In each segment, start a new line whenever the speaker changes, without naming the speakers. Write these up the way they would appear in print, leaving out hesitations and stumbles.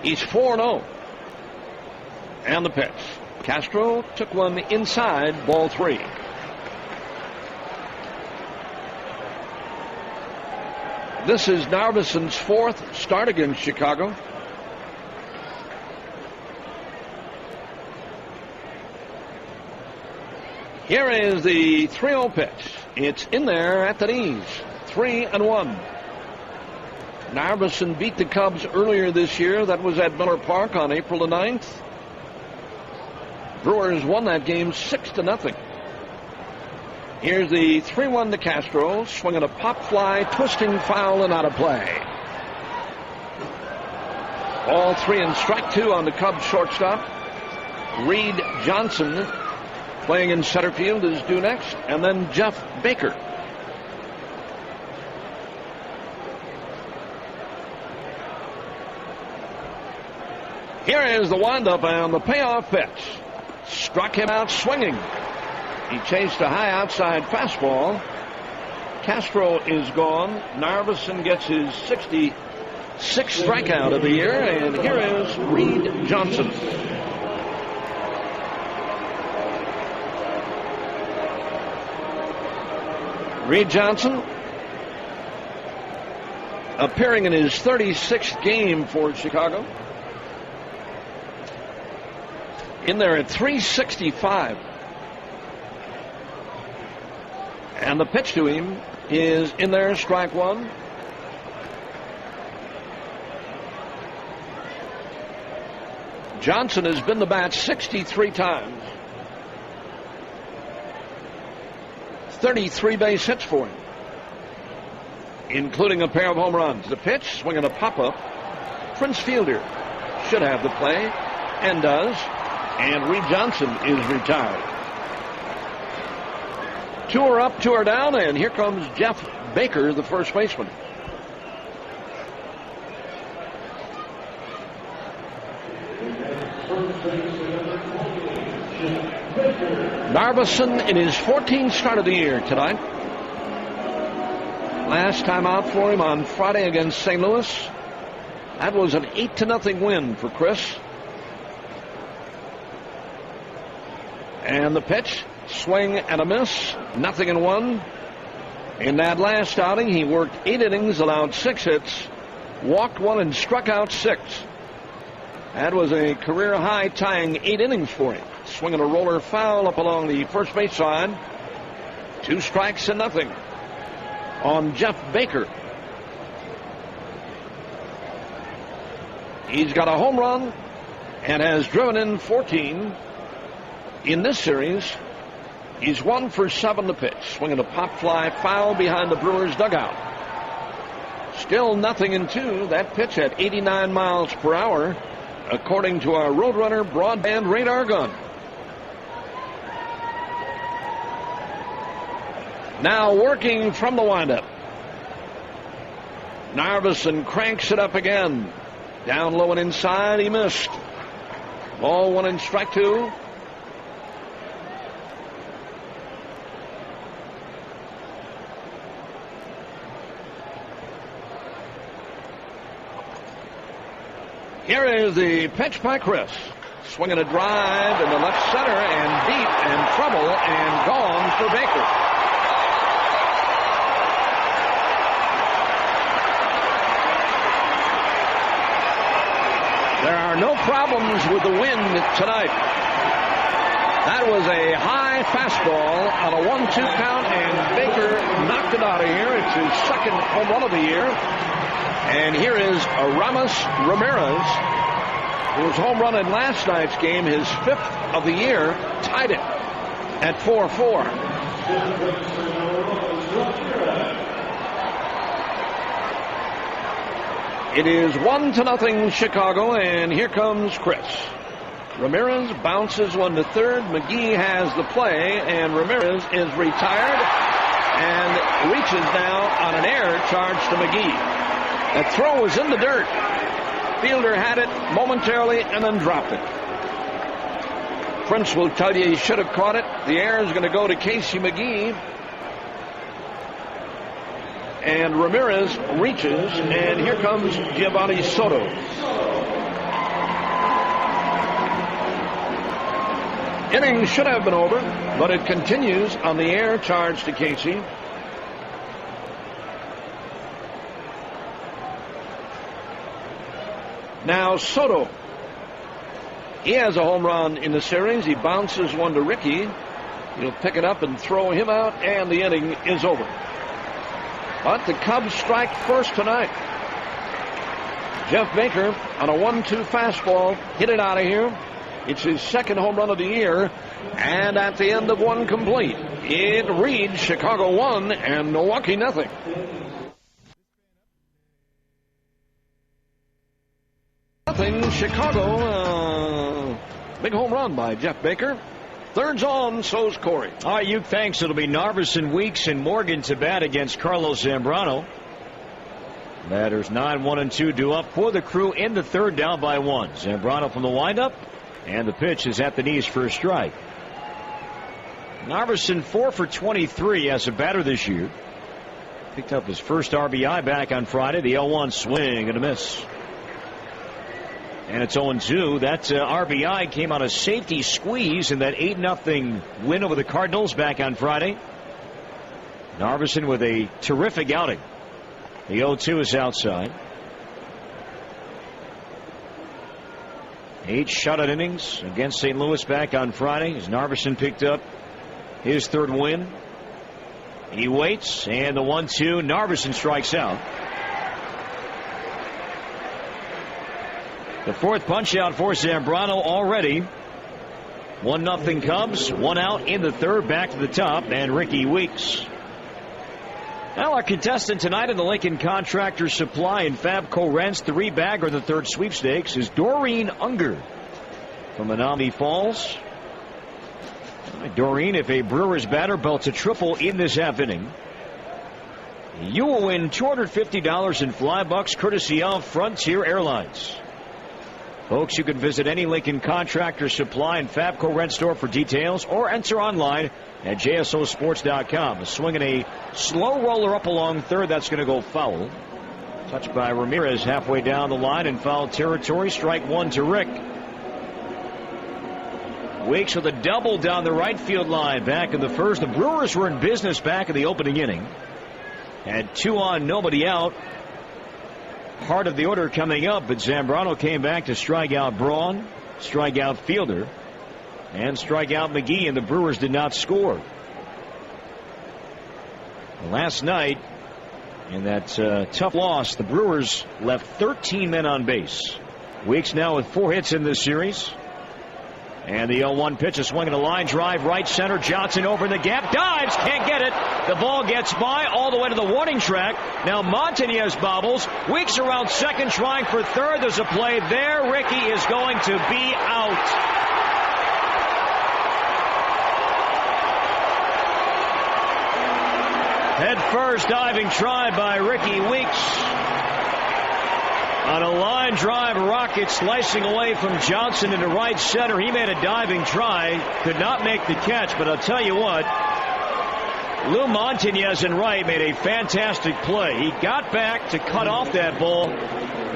He's 4-0. And the pitch. Castro took one inside, ball 3. This is Narvison's 4th start against Chicago. Here is the 3-0 pitch. It's in there at the knees. 3-1. Narvison beat the Cubs earlier this year. That was at Miller Park on April the 9th. Brewers won that game 6-0. Here's the 3-1 to Castro, swinging a pop fly, twisting foul, and out of play. Ball 3 and strike 2 on the Cubs shortstop. Reed Johnson, playing in center field, is due next, and then Jeff Baker. Here is the windup and the payoff pitch. Struck him out swinging. He chased a high outside fastball. Castro is gone. Narvison gets his 66th strikeout of the year, and here is Reed Johnson. Reed Johnson appearing in his 36th game for Chicago. In there at 365. And the pitch to him is in there, strike 1. Johnson has been the bat 63 times. 33 base hits for him, including a pair of home runs. The pitch, swinging a pop-up. Prince Fielder should have the play, and does. And Reed Johnson is retired. 2 are up, 2 are down, and here comes Jeff Baker, the first baseman. Narvison in his 14th start of the year tonight. Last time out for him on Friday against St. Louis. That was an 8-0 win for Chris. And the pitch, swing and a miss, 0-1. In that last outing, he worked 8 innings, allowed 6 hits, walked 1, and struck out 6. That was a career high, tying 8 innings for him. Swinging a roller foul up along the first base side. 2 strikes and nothing on Jeff Baker. He's got a home run and has driven in 14. In this series, he's 1 for 7 to pitch. Swinging a pop fly foul behind the Brewers dugout. Still 0-2. That pitch at 89 miles per hour, according to our Roadrunner broadband radar gun. Now working from the windup. Narvison cranks it up again. Down low and inside, he missed. Ball 1 and strike 2. Here is the pitch by Chris. Swinging a drive in the left center and deep and trouble and gone for Baker. There are no problems with the wind tonight. That was a high fastball on a 1-2 count, and Baker knocked it out of here. It's his 2nd home run of the year. And here is Aramis Ramirez, whose home run in last night's game, his 5th of the year, tied it at 4-4. It is 1-0 Chicago, and here comes Chris. Ramirez bounces 1 to third. McGee has the play, and Ramirez is retired and reaches now on an error charge to McGee. That throw was in the dirt. Fielder had it momentarily and then dropped it. Prince will tell you he should have caught it. The error is going to go to Casey McGee. And Ramirez reaches, and here comes Giovanni Soto. Inning should have been over, but it continues on the air charge to Casey. Now Soto. He has a home run in the series. He bounces one to Ricky. He'll pick it up and throw him out, and the inning is over. But the Cubs strike first tonight. Jeff Baker on a 1-2 fastball hit it out of here. It's his second home run of the year, and at the end of one complete, it reads Chicago 1 and Milwaukee nothing. Chicago, big home run by Jeff Baker. Third's on, so's Corey.
All right, Uke, thanks. It'll be Narveson, Weeks, and Morgan to bat against Carlos Zambrano. Batters 9-1-2 due up for the Crew in the third, down by 1. Zambrano from the windup, and the pitch is at the knees for a strike. Narveson 4 for 23 as a batter this year. Picked up his first RBI back on Friday. The 0-1 swing and a miss. And it's 0-2. That RBI came on a safety squeeze in that 8-0 win over the Cardinals back on Friday. Narveson with a terrific outing. The 0-2 is outside. 8 shutout innings against St. Louis back on Friday as Narveson picked up his third win. He waits, and the 1-2. Narveson strikes out. The fourth punch out for Zambrano already. 1-0 Cubs. 1 out in the third. Back to the top, and Ricky Weeks. Now our contestant tonight in the Lincoln Contractor Supply and Fabco Rents 3-bagger of the third sweepstakes is Doreen Unger from Menominee Falls. Doreen, if a Brewers batter belts a triple in this half inning, you will win $250 in fly bucks courtesy of Frontier Airlines. Folks, you can visit any Lincoln Contractor Supply and Fabco Rent store for details or enter online at jsosports.com. Swinging a slow roller up along third. That's going to go foul. Touched by Ramirez halfway down the line in foul territory. Strike 1 to Rick. Weeks with a double down the right field line back in the first. The Brewers were in business back in the opening inning. Had 2 on, nobody out. Part of the order coming up, but Zambrano came back to strike out Braun, strike out Fielder, and strike out McGee, and the Brewers did not score. Last night, in that tough loss, the Brewers left 13 men on base. Weeks now with 4 hits in this series. And the 0-1 pitch, a swing and a line drive right center. Johnson over in the gap, dives, can't get it. The ball gets by all the way to the warning track. Now Montañez bobbles. Weeks around second, trying for third. There's a play there. Ricky is going to be out. Head first diving try by Ricky Weeks. On a line drive rocket slicing away from Johnson into right center. He made a diving try. Could not make the catch, but I'll tell you what. Lou Montañez in right made a fantastic play. He got back to cut off that ball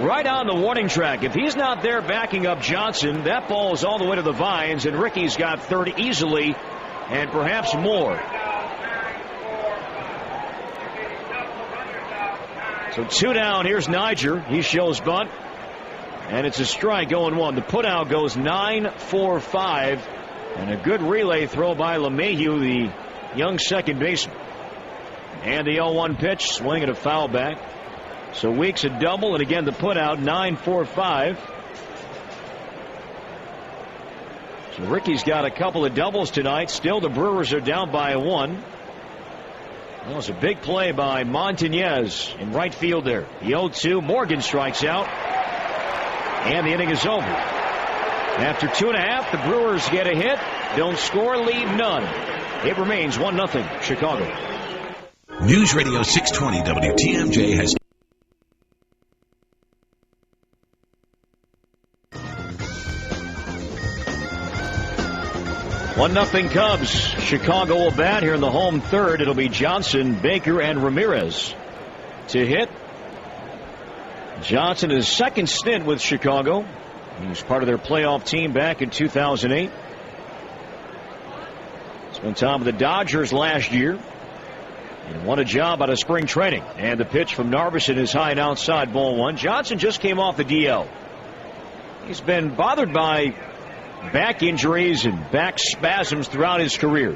right on the warning track. If he's not there backing up Johnson, that ball is all the way to the vines, and Ricky's got third easily and perhaps more. So 2 down. Here's Niger. He shows bunt. And it's a strike, 0-1. The putout goes 9-4-5. And a good relay throw by LeMahieu, the young second baseman. And the 0-1 pitch, swing and a foul back. So Weeks a double, and again the putout, 9-4-5. So Ricky's got a couple of doubles tonight. Still the Brewers are down by 1. That was a big play by Montañez in right field there. The 0-2. Morgan strikes out. And the inning is over. After 2.5, the Brewers get a hit. Don't score, leave none. It remains 1-0 Chicago.
News Radio 620 WTMJ has
1-0 Cubs. Chicago will bat here in the home third. It'll be Johnson, Baker, and Ramirez to hit. Johnson, his second stint with Chicago. He was part of their playoff team back in 2008. Spent time with the Dodgers last year and won a job out of spring training. And the pitch from Narveson is high and outside, ball one. Johnson just came off the DL. He's been bothered by back injuries and back spasms throughout his career.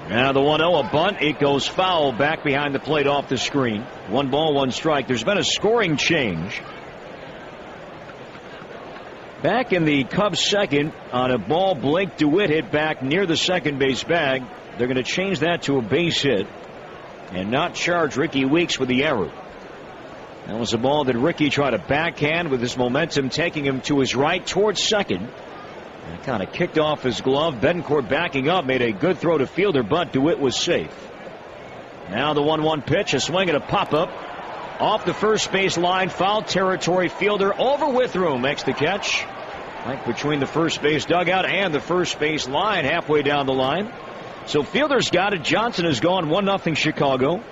Now the 1-0, a bunt. It goes foul back behind the plate off the screen. 1 ball, 1 strike. There's been a scoring change. Back in the Cubs second on a ball Blake DeWitt hit back near the second base bag. They're going to change that to a base hit and not charge Ricky Weeks with the error. That was a ball that Ricky tried to backhand with his momentum taking him to his right towards second. And kind of kicked off his glove. Betancourt backing up, made a good throw to fielder, but DeWitt was safe. Now the 1-1 pitch, a swing and a pop-up. Off the first base line, foul territory. Fielder over Withroom makes the catch. Right between the first base dugout and the first base line, halfway down the line. So Fielder's got it. Johnson has gone 1-0 Chicago.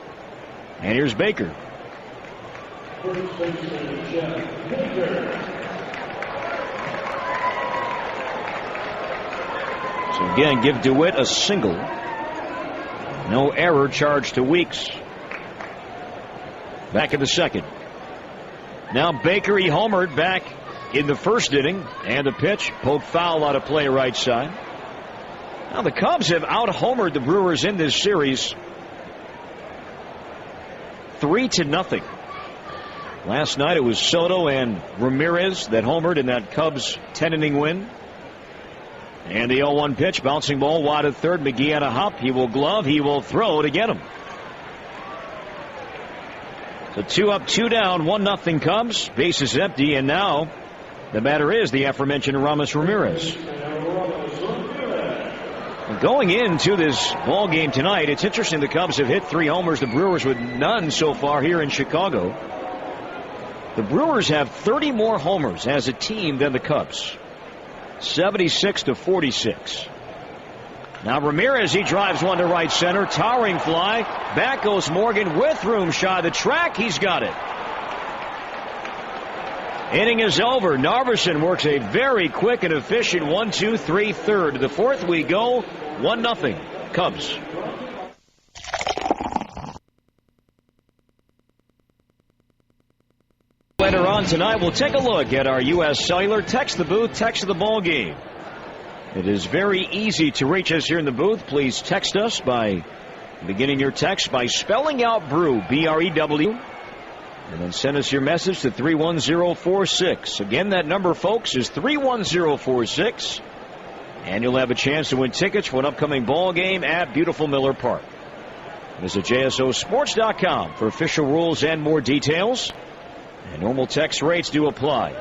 And here's Baker. So again, give DeWitt a single. No error charged to Weeks. Back in the second. Now Baker, he homered back in the first inning. And the pitch, poked foul out of play right side. Now the Cubs have out-homered the Brewers in this series 3-0. Last night it was Soto and Ramirez that homered in that Cubs 10-inning win. And the 0-1 pitch, bouncing ball wide at third. McGee on a hop. He will glove. He will throw to get him. So 2 up, 2 down, 1-0 Cubs. Bases empty, and now the batter is the aforementioned Ramos Ramirez. Going into this ball game tonight, it's interesting the Cubs have hit 3 homers. The Brewers with none so far here in Chicago. The Brewers have 30 more homers as a team than the Cubs. 76-46. Now Ramirez, he drives one to right center. Towering fly. Back goes Morgan. Withroom shy of the track. He's got it. Inning is over. Narveson works a very quick and efficient 1-2-3 third. To the fourth we go. 1-0 Cubs. Later on tonight, we'll take a look at our U.S. Cellular. Text the booth, text the ball game. It is very easy to reach us here in the booth. Please text us by beginning your text by spelling out Brew, B-R-E-W, and then send us your message to 31046. Again, that number, folks, is 31046, and you'll have a chance to win tickets for an upcoming ball game at beautiful Miller Park. Visit JSOSports.com for official rules and more details. And normal text rates do apply.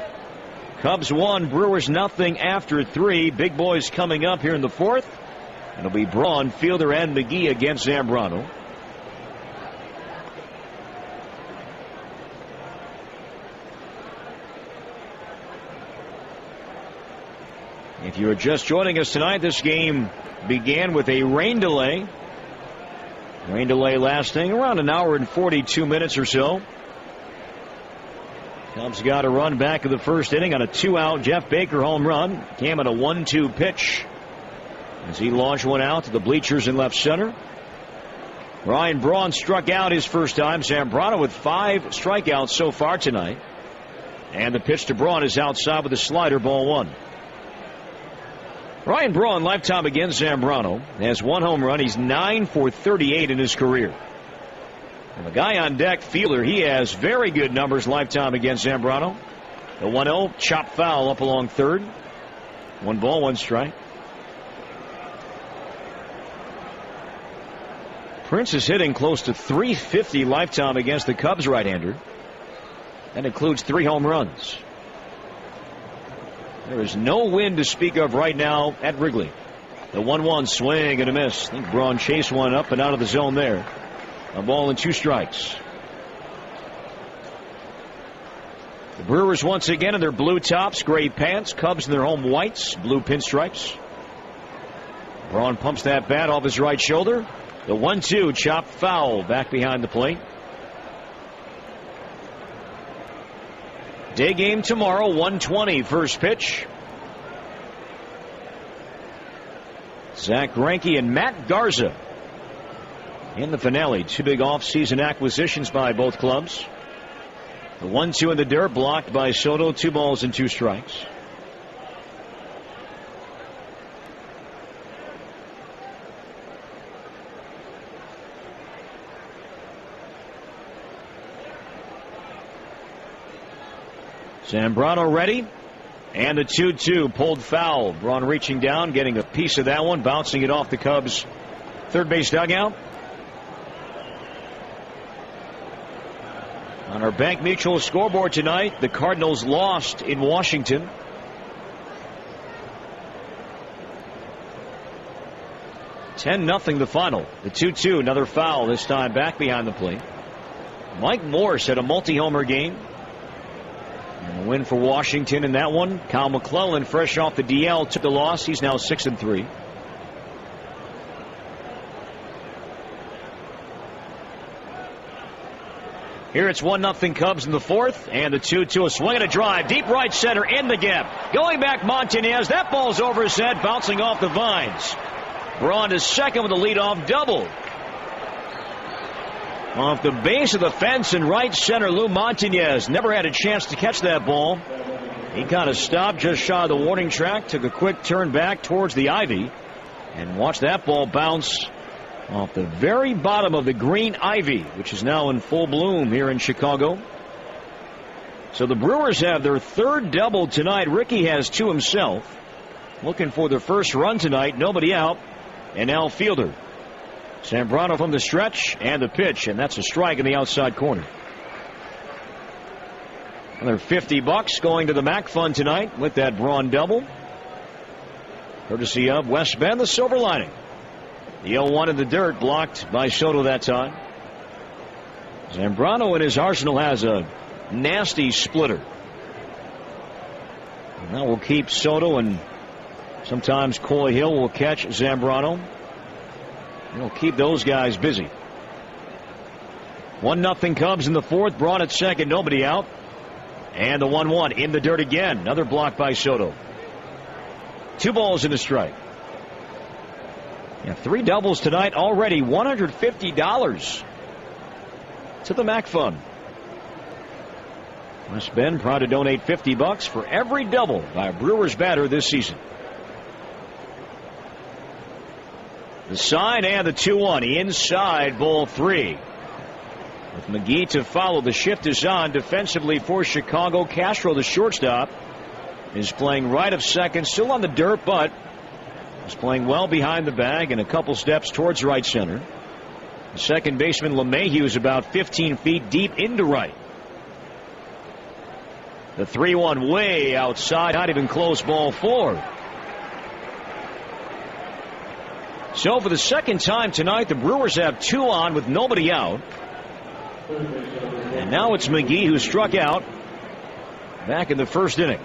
Cubs 1, Brewers nothing after 3. Big boys coming up here in the fourth. It'll be Braun, Fielder, and McGee against Zambrano. If you are just joining us tonight, this game began with a rain delay. Rain delay lasting around an hour and 42 minutes or so. Cubs got a run back in the first inning on a 2-out Jeff Baker home run. Came on a 1-2 pitch as he launched one out to the bleachers in left center. Ryan Braun struck out his first time. Zambrano with 5 strikeouts so far tonight. And the pitch to Braun is outside with a slider, ball 1. Ryan Braun, lifetime against Zambrano, has 1 home run. He's 9 for 38 in his career. And the guy on deck, Fielder, he has very good numbers lifetime against Zambrano. The 1-0 chop foul up along third. 1 ball, 1 strike. Prince is hitting close to .350 lifetime against the Cubs right-hander. That includes 3 home runs. There is no wind to speak of right now at Wrigley. The 1-1 swing and a miss. I think Braun chased one up and out of the zone there. A ball and 2 strikes. The Brewers once again in their blue tops, gray pants. Cubs in their home whites, blue pinstripes. Braun pumps that bat off his right shoulder. The 1-2 chop foul back behind the plate. Day game tomorrow, 1:20 first pitch. Zach Greinke and Matt Garza in the finale. Two big offseason acquisitions by both clubs. The 1-2 in the dirt blocked by Soto. 2 balls and 2 strikes. Zambrano ready. And the 2-2 pulled foul. Braun reaching down, getting a piece of that one, bouncing it off the Cubs' third base dugout. On our Bank Mutual scoreboard tonight, the Cardinals lost in Washington. (10-0) the final. The 2-2, another foul, this time back behind the plate. Mike Morse had a multi-homer game. And a win for Washington in that one. Kyle McClellan, fresh off the DL, took the loss. He's now 6-3. Here it's 1-0 Cubs in the fourth, and the 2-2, a swing and a drive, deep right center in the gap. Going back Montanez, that ball's over his head, bouncing off the vines. Braun is second with a leadoff double. Off the base of the fence in right center, Lou Montanez never had a chance to catch that ball. He kind of stopped just shy of the warning track, took a quick turn back towards the ivy, and watched that ball bounce off the very bottom of the green ivy, which is now in full bloom here in Chicago. So the Brewers have their third double tonight. Ricky has 2 himself. Looking for their first run tonight. Nobody out. And Al Fielder. Zambrano from the stretch and the pitch, and that's a strike in the outside corner. Another $50 going to the Mac Fund tonight with that Braun double. Courtesy of West Bend, the silver lining. The 0-1 in the dirt, blocked by Soto that time. Zambrano in his arsenal has a nasty splitter. And that will keep Soto, and sometimes Coy Hill will catch Zambrano. It'll keep those guys busy. 1-0 Cubs in the fourth. Braun at second, nobody out. And the 1-1 in the dirt again. Another block by Soto. 2 balls and a strike. Yeah, 3 doubles tonight already. $150 to the Mac Fund. West Bend proud to donate $50 for every double by a Brewers batter this season. The sign and the 2-1 inside ball 3. With McGee to follow, the shift is on defensively for Chicago. Castro, the shortstop, is playing right of second, still on the dirt, but is playing well behind the bag and a couple steps towards right center. The second baseman LeMahieu is about 15 feet deep into right. The 3-1 way outside, not even close, ball 4. So for the second time tonight, the Brewers have 2 on with nobody out. And now it's McGee who struck out back in the first inning.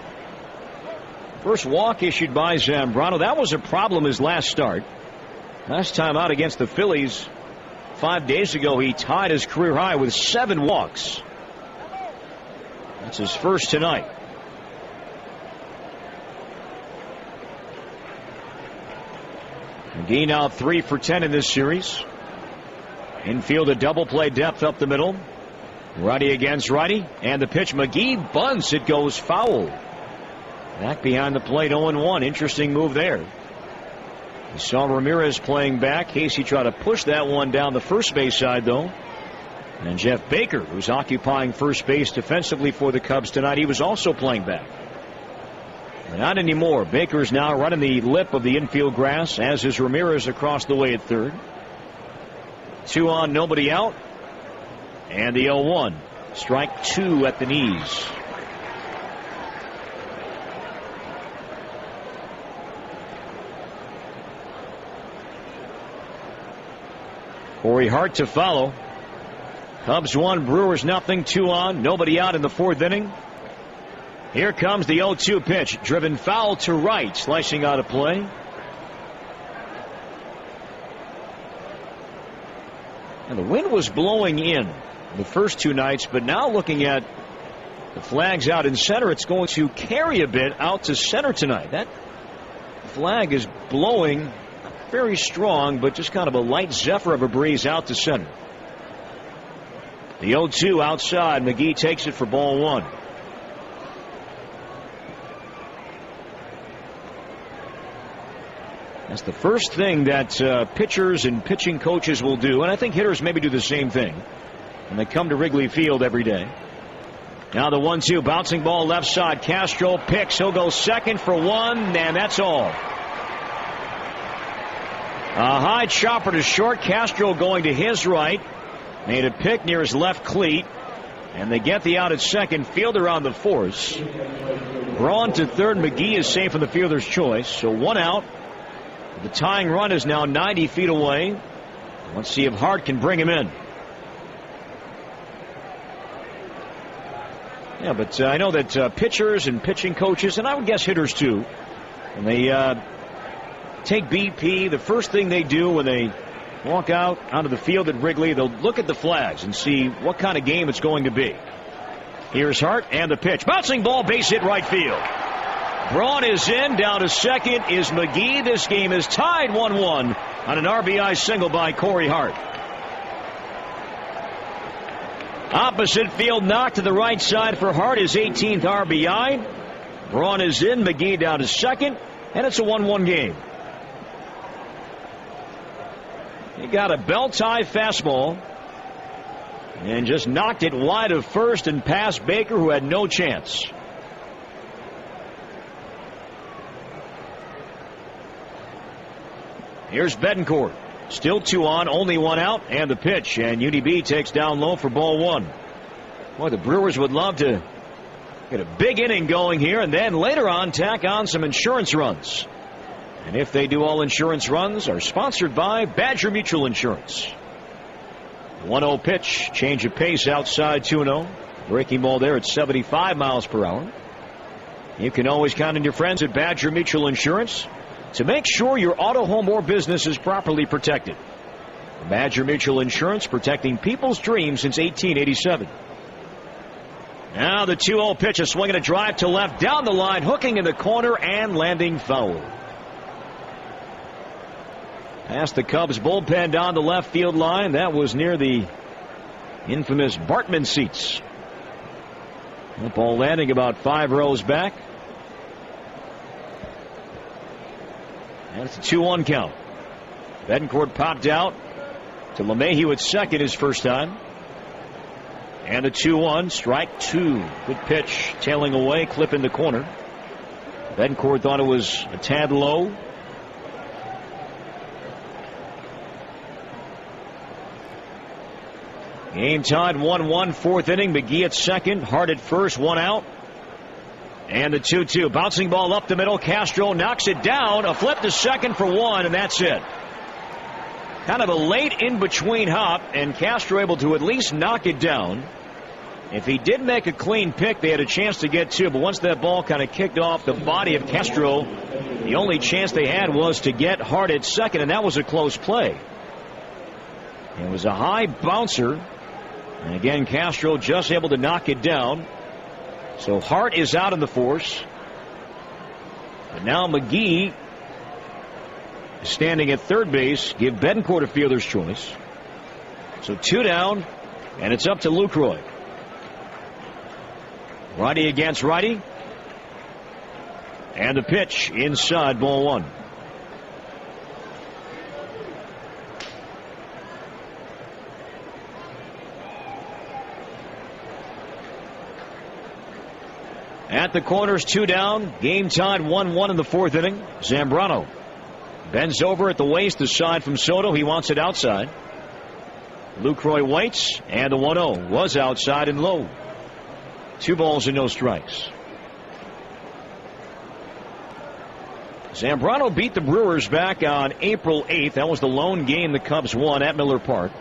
First walk issued by Zambrano. That was a problem his last start. Last time out against the Phillies 5 days ago, he tied his career high with 7 walks. That's his first tonight. McGee now 3 for 10 in this series. Infield a double play depth up the middle. Righty against righty. And the pitch, McGee bunts. It goes foul. Back behind the plate, 0-1. Interesting move there. You saw Ramirez playing back. Casey tried to push that one down the first base side, though. And Jeff Baker, who's occupying first base defensively for the Cubs tonight, he was also playing back. But not anymore. Baker's now running the lip of the infield grass, as is Ramirez across the way at third. 2 on, nobody out. And the 0-1. Strike 2 at the knees. Corey Hart to follow. Cubs 1, Brewers nothing. 2 on, nobody out in the fourth inning. Here comes the 0-2 pitch, driven foul to right, slicing out of play. And the wind was blowing in the first 2 nights, but now looking at The flag's out in center. It's going to carry a bit out to center tonight. That flag is blowing very strong, but just kind of a light zephyr of a breeze out to center. The 0-2 outside. McGee takes it for ball one. That's the first thing that pitchers and pitching coaches will do, and I think hitters maybe do the same thing when they come to Wrigley Field every day. Now the 1-2 bouncing ball left side. Castro picks. He'll go second for one, and that's all. A high chopper to short. Castro going to his right. Made a pick near his left cleat. And they get the out at second. Fielder on the force. Braun to third. McGee is safe in the fielder's choice. So one out. The tying run is now 90 feet away. Let's see if Hart can bring him in. Yeah, but I know that pitchers and pitching coaches, and I would guess hitters too, when they take BP, the first thing they do when they walk out onto the field at Wrigley, they'll look at the flags and see what kind of game it's going to be. Here's Hart and the pitch. Bouncing ball, base hit right field. Braun is in. Down to second is McGee. This game is tied 1-1 on an RBI single by Corey Hart. Opposite field knock to the right side for Hart, his 18th RBI. Braun is in. McGee down to second, and it's a 1-1 game. He got a belt-tie fastball and just knocked it wide of first and past Baker, who had no chance. Here's Betancourt. Still 2 on, only 1 out, and the pitch. And UDB takes down low for ball one. Boy, the Brewers would love to get a big inning going here and then later on tack on some insurance runs. And if they do, all insurance runs are sponsored by Badger Mutual Insurance. 1-0 pitch, change of pace outside 2-0. Breaking ball there at 75 miles per hour. You can always count on your friends at Badger Mutual Insurance to make sure your auto, home, or business is properly protected. Badger Mutual Insurance, protecting people's dreams since 1887. Now the 2-0 pitch, a swing and a drive to left, down the line, hooking in the corner and landing foul. Past the Cubs bullpen down the left field line. That was near the infamous Bartman seats. That ball landing about 5 rows back. And it's a 2-1 count. Betancourt popped out to LeMahieu at second his first time. And a 2-1, strike 2. Good pitch, tailing away, clip in the corner. Betancourt thought it was a tad low. Game tied 1-1, fourth inning. McGee at second, Hart at first, 1 out. And the 2-2. Bouncing ball up the middle. Castro knocks it down. A flip to second for 1, and that's it. Kind of a late in-between hop, and Castro able to at least knock it down. If he did make a clean pick, they had a chance to get 2, but once that ball kind of kicked off the body of Castro, the only chance they had was to get Hart at second, and that was a close play. It was a high bouncer, and again, Castro just able to knock it down. So Hart is out in the force. But now McGee is standing at third base. Give Betancourt a fielder's choice. So 2 down, and it's up to Lucroy. Righty against righty. And the pitch inside, ball 1. At the corners, 2 down. Game tied 1-1 in the fourth inning. Zambrano bends over at the waist aside from Soto. He wants it outside. Lucroy waits, and the 1-0 was outside and low. 2 balls and no strikes. Zambrano beat the Brewers back on April 8th. That was the lone game the Cubs won at Miller Park.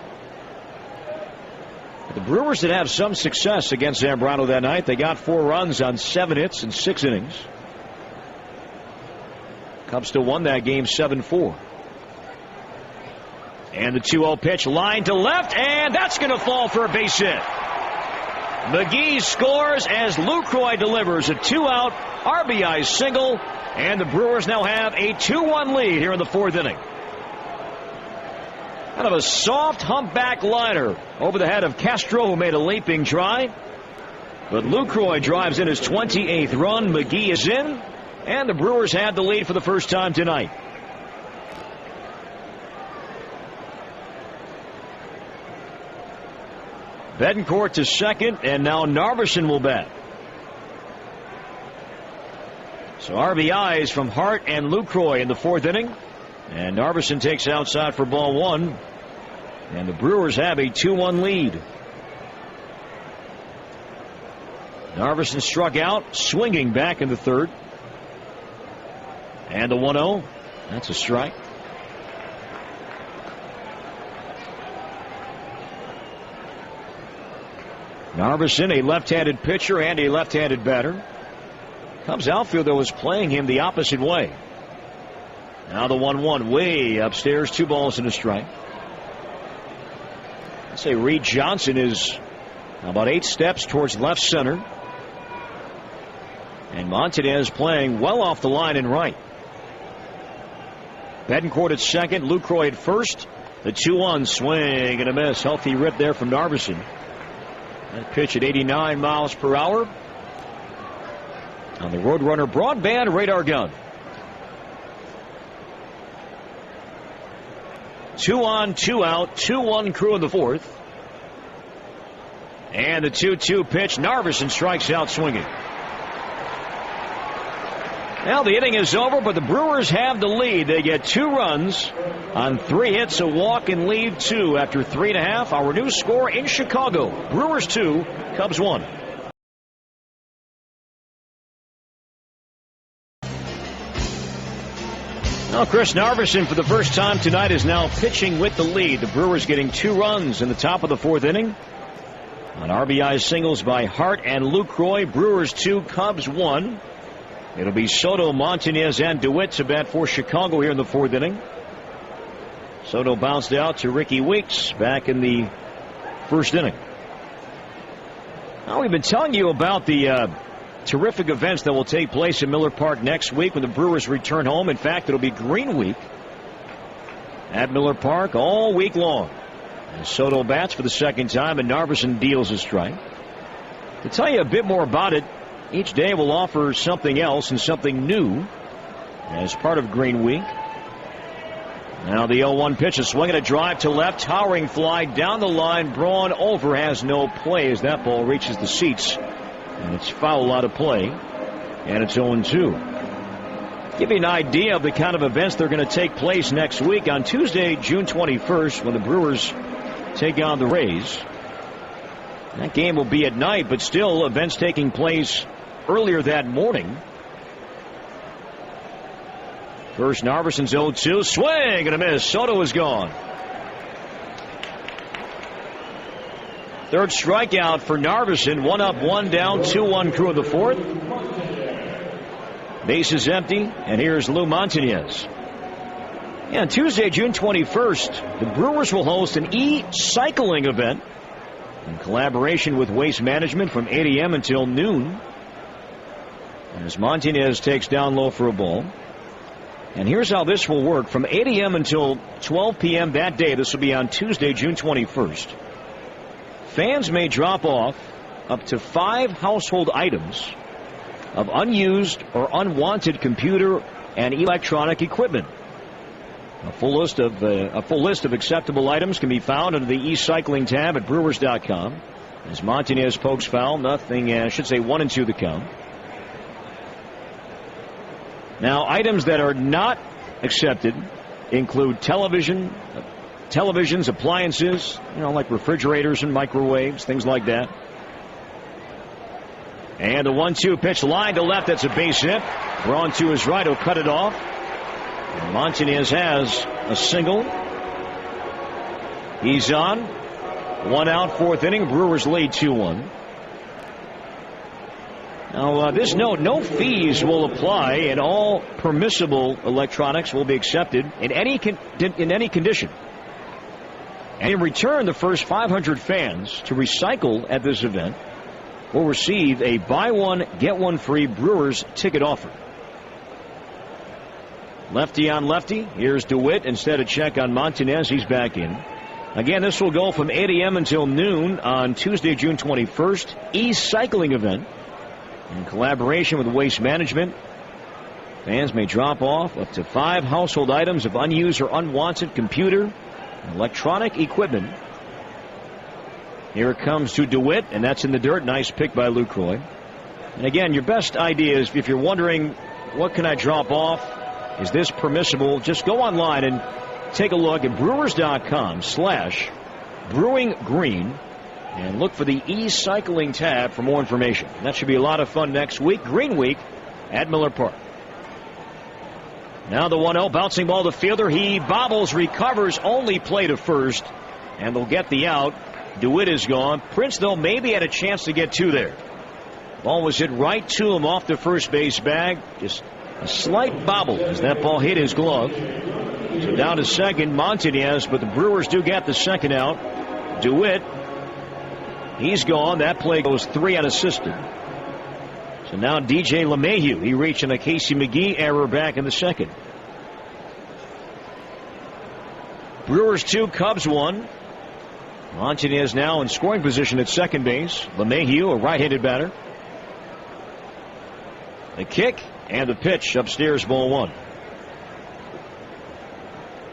The Brewers did have some success against Zambrano that night. They got 4 runs on 7 hits in 6 innings. Cubs still won that game 7-4. And the 2-0 pitch, line to left, and that's going to fall for a base hit. McGee scores as Lucroy delivers a 2-out RBI single, and the Brewers now have a 2-1 lead here in the 4th inning. Kind of a soft humpback liner over the head of Castro, who made a leaping try. But Lucroy drives in his 28th run. McGee is in, and the Brewers had the lead for the first time tonight. Betancourt to second, and now Narveson will bat. So RBIs from Hart and Lucroy in the 4th inning. And Narveson takes outside for ball 1. And the Brewers have a 2-1 lead. Narveson struck out, swinging back in the 3rd. And the 1-0. That's a strike. Narveson, a left-handed pitcher and a left-handed batter. Cubs outfielder was playing him the opposite way. Now the 1-1 way upstairs, 2 balls and a strike. I'd say Reed Johnson is about 8 steps towards left center. And Montanez playing well off the line in right. Betancourt at second, Lucroy at first. The 2-1 swing and a miss. Healthy rip there from Narveson. That pitch at 89 miles per hour on the Roadrunner broadband radar gun. 2 on, 2 out, 2-1 crew in the 4th. And the 2-2 pitch. Narveson strikes out swinging. Now the inning is over, but the Brewers have the lead. They get 2 runs on 3 hits, a walk, and leave 2 after 3.5. Our new score in Chicago: Brewers 2, Cubs 1. Now Chris Narveson, for the first time tonight, is now pitching with the lead. The Brewers getting 2 runs in the top of the 4th inning on RBI singles by Hart and Lucroy. Brewers 2, Cubs 1. It'll be Soto, Montanez, and DeWitt to bat for Chicago here in the 4th inning. Soto bounced out to Ricky Weeks back in the 1st inning. Now, we've been telling you about the terrific events that will take place in Miller Park next week when the Brewers return home. In fact, it'll be Green Week at Miller Park all week long. And Soto bats for the 2nd time, and Narveson deals a strike. To tell you a bit more about it, each day will offer something else and something new as part of Green Week. Now the 0-1 pitch, a swing and a drive to left, towering fly down the line. Braun over, has no play as that ball reaches the seats, and it's foul out of play, and it's 0-2. Give you an idea of the kind of events that are going to take place next week. On Tuesday, June 21st, when the Brewers take on the Rays. That game will be at night, but still events taking place earlier that morning. First, Narveson's 0-2. Swing and a miss. Soto is gone. 3rd strikeout for Narveson. 1 up, 1 down, 2-1 crew in the 4th. Base is empty, and here's Lou Montanez. Yeah, on Tuesday, June 21st, the Brewers will host an e-cycling event in collaboration with Waste Management from 8 a.m. until noon. As Montanez takes down low for a ball. And here's how this will work. From 8 a.m. until 12 p.m. that day, this will be on Tuesday, June 21st, fans may drop off up to 5 household items of unused or unwanted computer and electronic equipment. A full list of acceptable items can be found under the e-cycling tab at Brewers.com. As Montanez pokes foul, nothing, I should say 1 and 2 the count. Now, items that are not accepted include televisions, appliances, like refrigerators and microwaves, things like that. And the 1-2 pitch, line to left. That's a base hit. Braun to his right. He'll cut it off. And Montanez has a single. He's on. 1 out, 4th inning. Brewers lead 2-1. Now, this note, no fees will apply, and all permissible electronics will be accepted in any condition. And in return, the first 500 fans to recycle at this event will receive a buy one, get one free Brewers ticket offer. Lefty on lefty. Here's DeWitt instead of check on Montanez. He's back in. Again, this will go from 8 a.m. until noon on Tuesday, June 21st. E-cycling event in collaboration with Waste Management. Fans may drop off up to 5 household items of unused or unwanted computer and electronic equipment. Here it comes to DeWitt, and that's in the dirt. Nice pick by Lucroy. And again, your best idea is, if you're wondering, what can I drop off? Is this permissible? Just go online and take a look at brewers.com/brewinggreen and look for the e-cycling tab for more information. That should be a lot of fun next week. Green Week at Miller Park. Now the 1-0, bouncing ball to fielder. He bobbles, recovers, only play to first, and they'll get the out. DeWitt is gone. Prince, though, maybe had a chance to get 2 there. Ball was hit right to him off the first base bag. Just a slight bobble as that ball hit his glove. So down to second, Montanez, but the Brewers do get the second out. DeWitt, he's gone. That play goes 3 unassisted. So now DJ LeMahieu, he reached in a Casey McGee error back in the second. Brewers 2, Cubs 1. Montanez now in scoring position at second base. LeMahieu, a right-handed batter. The kick and the pitch upstairs, ball 1.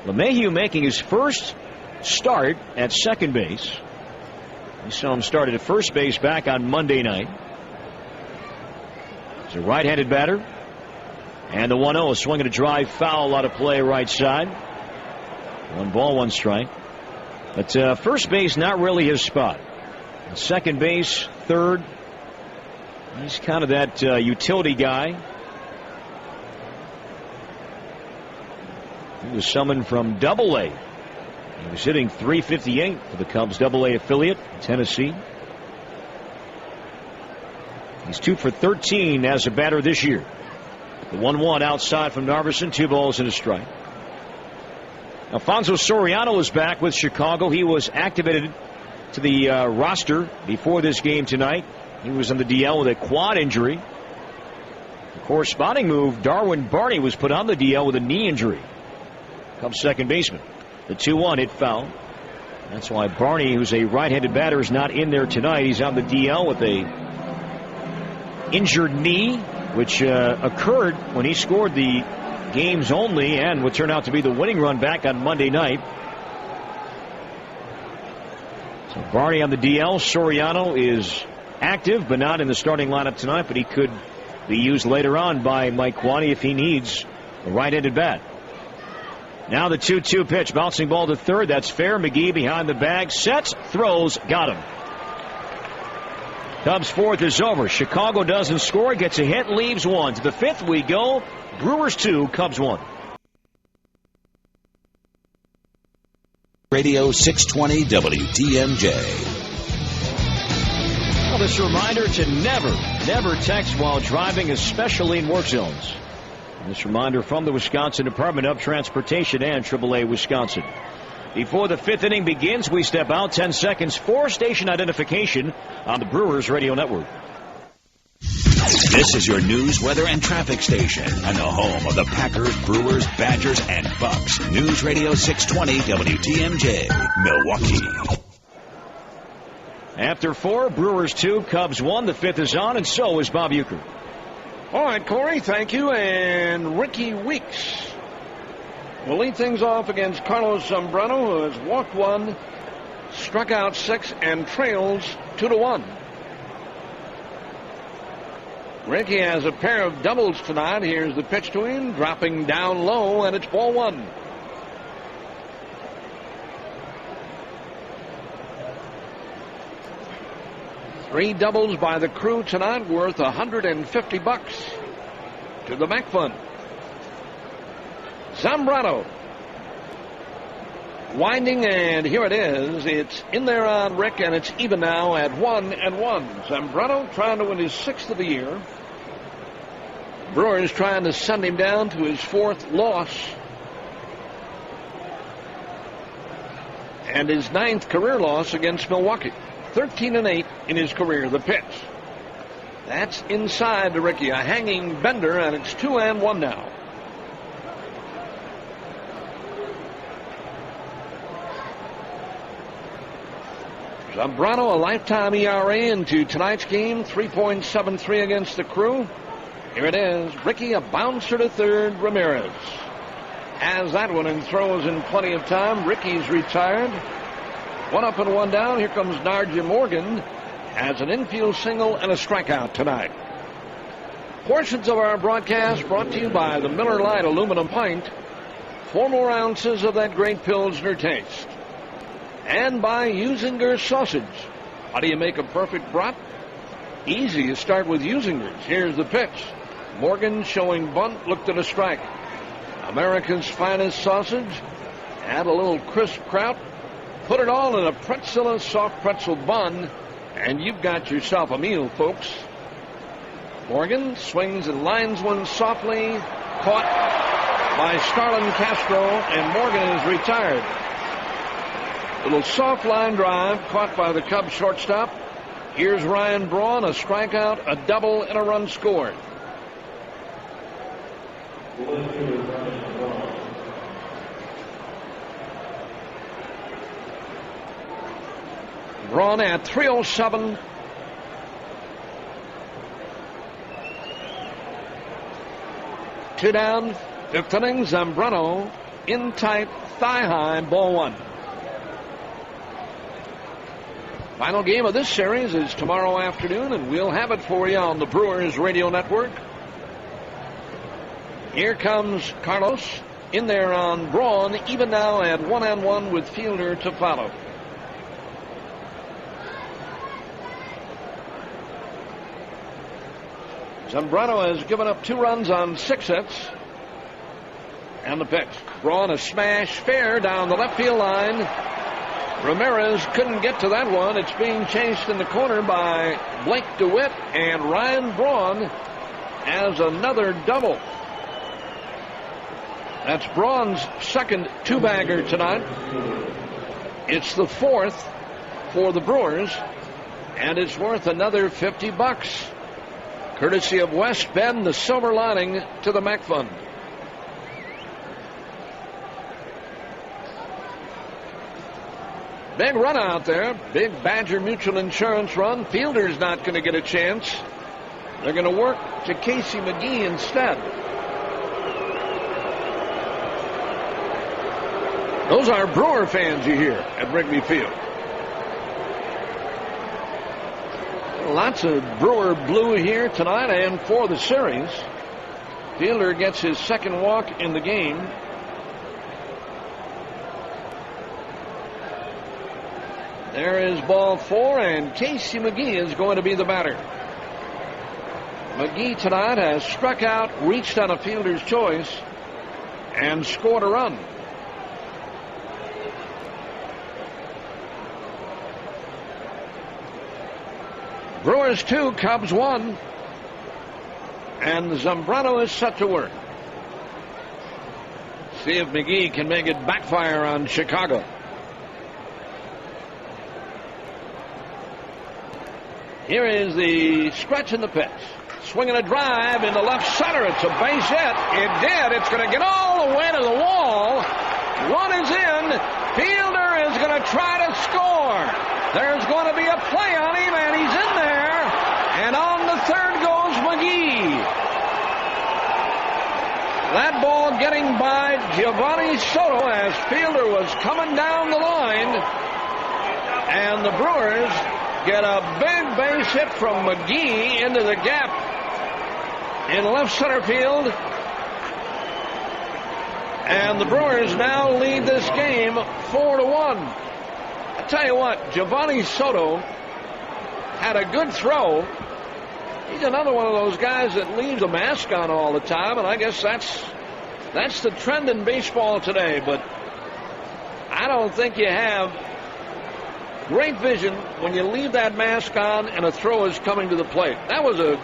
LeMahieu making his first start at second base. We saw him start at first base back on Monday night. He's a right-handed batter. And the 1-0, swinging a drive foul out of play right side. 1 ball, 1 strike. But first base, not really his spot. Second base, third. He's kind of that utility guy. He was summoned from Double-A. He was hitting .358 for the Cubs Double-A affiliate in Tennessee. He's 2 for 13 as a batter this year. The 1-1 outside from Narveson, 2 balls and a strike. Alfonso Soriano is back with Chicago. He was activated to the roster before this game tonight. He was on the DL with a quad injury. The corresponding move, Darwin Barney was put on the DL with a knee injury. Cubs second baseman. The 2-1 hit foul. That's why Barney, who's a right-handed batter, is not in there tonight. He's on the DL with a injured knee, which occurred when he scored the games only and would turn out to be the winning run back on Monday night. So Barney on the DL. Soriano is active but not in the starting lineup tonight, but he could be used later on by Mike Quaney if he needs a right-handed bat. Now the 2-2 pitch, bouncing ball to third. That's fair. McGee behind the bag, sets, throws, got him. Cubs fourth is over. Chicago doesn't score, gets a hit, leaves 1. To the 5th we go. Brewers 2, Cubs 1.
Radio 620 WTMJ.
Well, this reminder to never text while driving, especially in work zones. This reminder from the Wisconsin Department of Transportation and AAA Wisconsin. Before the 5th inning begins, we step out 10 seconds for station identification on the Brewers Radio Network.
This is your news, weather, and traffic station, and the home of the Packers, Brewers, Badgers, and Bucks. News Radio 620 WTMJ, Milwaukee.
After 4, Brewers 2, Cubs 1. The 5th is on, and so is Bob Uecker.
All right, Corey, thank you. And Ricky Weeks will lead things off against Carlos Zambrano, who has walked 1, struck out 6, and trails 2-1. Ricky has a pair of doubles tonight. Here's the pitch to him, dropping down low, and it's ball 1. Three doubles by the crew tonight, worth $150 to the MAC Fund. Zambrano winding, and here it is. It's in there on Rick, and it's even now at 1-1. Zambrano trying to win his 6th of the year. Brewers trying to send him down to his 4th loss and his 9th career loss against Milwaukee. 13-8 in his career. The pitch. That's inside to Ricky. A hanging bender, and it's 2-1 now. Zambrano, a lifetime ERA into tonight's game, 3.73 against the Crew. Here it is. Ricky, a bouncer to third. Ramirez has that one and throws in plenty of time. Ricky's retired. 1 up and 1 down. Here comes Narja Morgan. Has an infield single and a strikeout tonight. Portions of our broadcast brought to you by the Miller Lite aluminum pint. 4 more ounces of that great Pilsner taste. And by Usinger sausage. How do you make a perfect brat? Easy. You start with Usinger's. Here's the pitch. Morgan showing bunt, looked at a strike. America's finest sausage. Add a little crisp kraut. Put it all in a pretzel, soft pretzel bun, and you've got yourself a meal, folks. Morgan swings and lines one softly. Caught by Starlin Castro, and Morgan is retired. Little soft line drive caught by the Cubs shortstop. Here's Ryan Braun, a strikeout, a double, and a run scored. Braun at 3:07. Two down, 5th inning. Zambrano in tight, thigh high, ball 1. Final game of this series is tomorrow afternoon, and we'll have it for you on the Brewers Radio Network. Here comes Carlos in there on Braun, even now at 1-1 with Fielder to follow. Zambrano has given up 2 runs on 6 hits. And the pitch. Braun, a smash fair down the left field line. Ramirez couldn't get to that one. It's being chased in the corner by Blake DeWitt, and Ryan Braun has another double. That's Braun's second 2-bagger tonight. It's the 4th for the Brewers, and it's worth another $50. Courtesy of West Bend, the silver lining to the Mac Fund. Big run out there. Big Badger Mutual Insurance run. Fielder's not going to get a chance. They're going to work to Casey McGee instead. Those are Brewer fans you hear at Wrigley Field. Lots of Brewer blue here tonight and for the series. Fielder gets his second walk in the game. There is ball 4, and Casey McGee is going to be the batter. McGee tonight has struck out, reached on a fielder's choice, and scored a run. Brewers 2, Cubs 1, and Zambrano is set to work. See if McGee can make it backfire on Chicago. Here is the stretch in the pitch. Swinging a drive into left center. It's a base hit. It did. It's going to get all the way to the wall. One is in. Fielder is going to try to score. There's going to be a play on him, and he's in there. And on the third goes McGee. That ball getting by Giovanni Soto as Fielder was coming down the line. And the Brewers get a big base hit from McGee into the gap in left center field. And the Brewers now lead this game 4-1. I tell you what, Giovanni Soto had a good throw. He's another one of those guys that leaves a mask on all the time, and I guess that's the trend in baseball today. But I don't think you have great vision when you leave that mask on and a throw is coming to the plate. That was a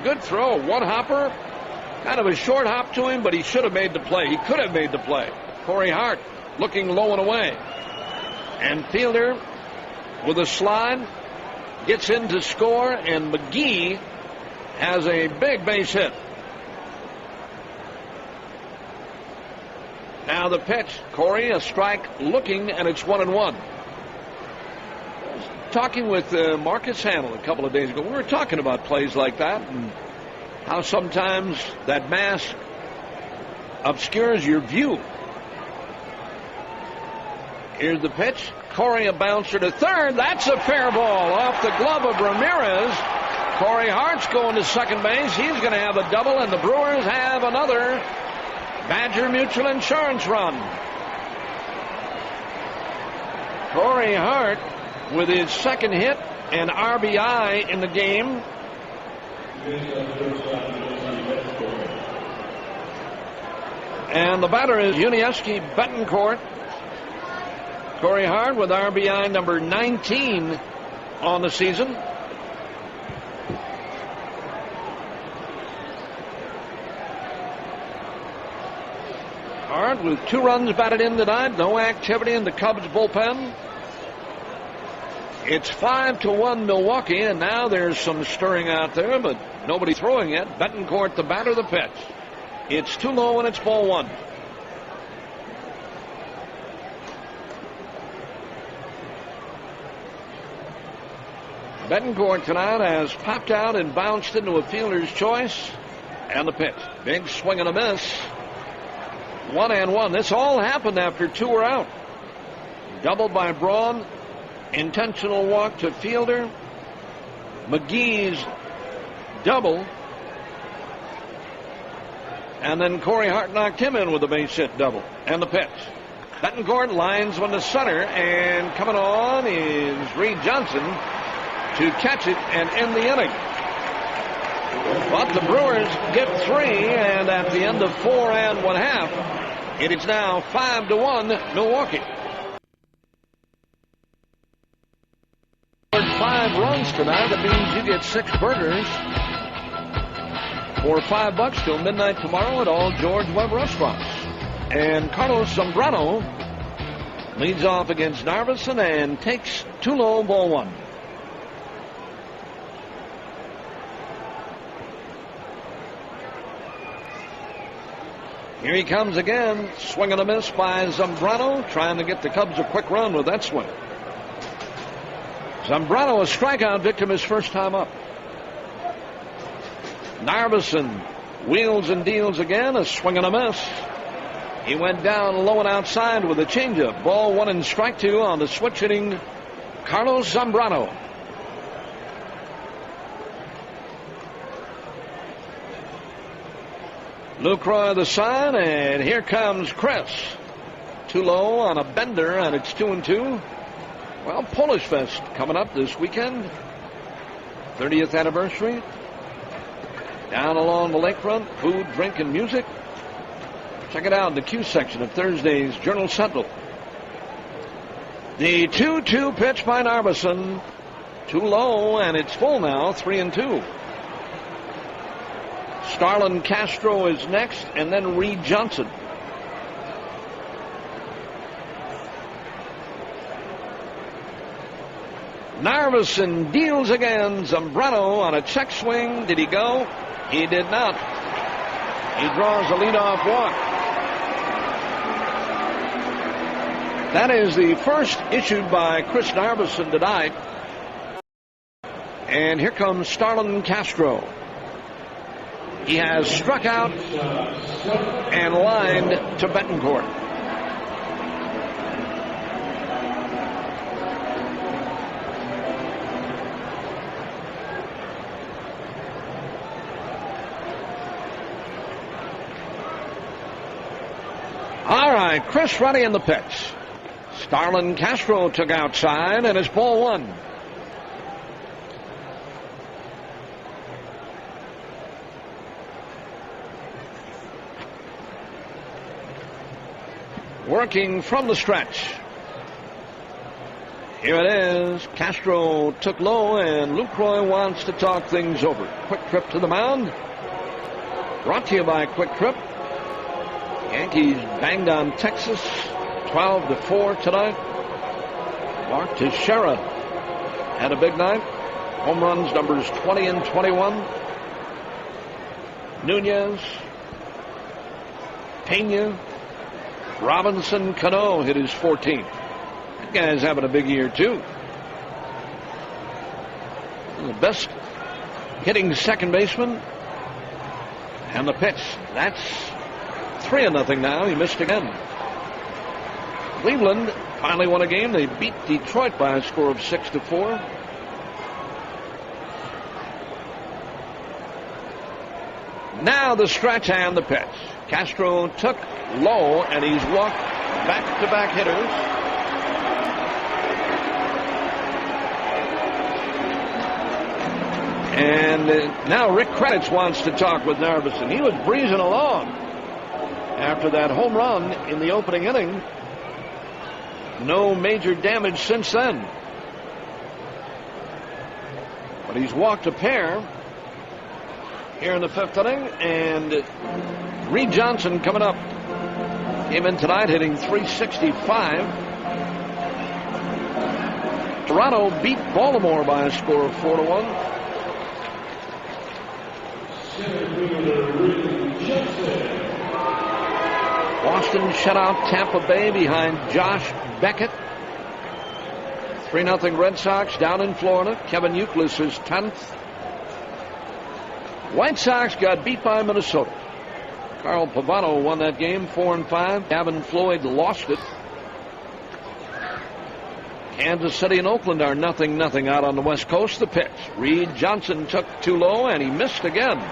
good throw, a one-hopper. Kind of a short hop to him, but he should have made the play. He could have made the play. Corey Hart looking low and away. And Fielder with a slide gets in to score, and McGee has a big base hit. Now the pitch, Corey, a strike looking, and it's 1-1. Talking with Marcus Hamill a couple of days ago, we were talking about plays like that and how sometimes that mask obscures your view. Here's the pitch. Corey, a bouncer to third. That's a fair ball off the glove of Ramirez. Corey Hart's going to second base. He's going to have a double, and the Brewers have another Badger Mutual Insurance run. Corey Hart with his second hit and RBI in the game. And the batter is Yuniesky Betancourt. Corey Hart with RBI number 19 on the season. Hart with 2 runs batted in tonight. No activity in the Cubs bullpen. It's 5-1 Milwaukee, and now there's some stirring out there, but nobody throwing yet. Betancourt, the batter, the pitch. It's too low, and it's ball 1. Betancourt tonight has popped out and bounced into a fielder's choice. And the pitch. Big swing and a miss. 1-1. This all happened after 2 were out. Doubled by Braun. Intentional walk to fielder. McGee's double. And then Corey Hart knocked him in with a base hit double. And the pitch. Betancourt lines one to center. And coming on is Reed Johnson to catch it and end the inning. But the Brewers get 3, and at the end of 4 1/2, it is now 5-1 Milwaukee. 5 runs tonight. That means you get 6 burgers for $5 till midnight tomorrow at all George Webb restaurants. And Carlos Zambrano leads off against Narveson and takes 2 low, ball 1. Here he comes again. Swing and a miss by Zambrano, trying to get the Cubs a quick run with that swing. Zambrano, a strikeout victim his first time up. Narveson wheels and deals again. A swing and a miss. He went down low and outside with a changeup. Ball 1 and strike 2 on the switch hitting Carlos Zambrano. Lucroy the sign, and here comes Chris. Too low on a bender, and it's 2-2. Well, Polish Fest coming up this weekend. 30th anniversary. Down along the lakefront, food, drink, and music. Check it out in the Q section of Thursday's Journal Sentinel. The 2-2 pitch by Narveson. Too low, and it's full now, 3-2. Starlin Castro is next, and then Reed Johnson. Narveson deals again. Zambrano on a check swing. Did he go? He did not. He draws a leadoff walk. That is the first issued by Chris Narveson tonight. And here comes Starlin Castro. He has struck out and lined to Betancourt. All right, Chris ready in the pitch. Starlin Castro took outside, and it's ball 1. Working from the stretch. Here it is. Castro took low, and Lucroy wants to talk things over. Quick Trip to the mound. Brought to you by Quick Trip. Yankees banged on Texas 12-4 tonight. Mark Teixeira had a big night. Home runs numbers 20 and 21. Nunez, Pena, Robinson, Cano hit his 14th. That guy's having a big year, too. The best hitting second baseman. And the pitch. That's 3-0 now. He missed again. Cleveland finally won a game. They beat Detroit by a score of 6-4. Now the stretch and the pitch. Castro took low, and he's walked back-to-back hitters. And now Rick Kranitz wants to talk with Narveson. He was breezing along after that home run in the opening inning. No major damage since then. But he's walked a pair here in the 5th inning, and Reed Johnson coming up. Came in tonight hitting .365. Toronto beat Baltimore by a score of 4-1. Boston shut out Tampa Bay behind Josh Beckett. 3-0 Red Sox down in Florida. Kevin Youkilis is 10th. White Sox got beat by Minnesota. Carl Pavano won that game 4-5. Gavin Floyd lost it. Kansas City and Oakland are 0-0 out on the West Coast. The pitch. Reed Johnson took too low, and he missed again.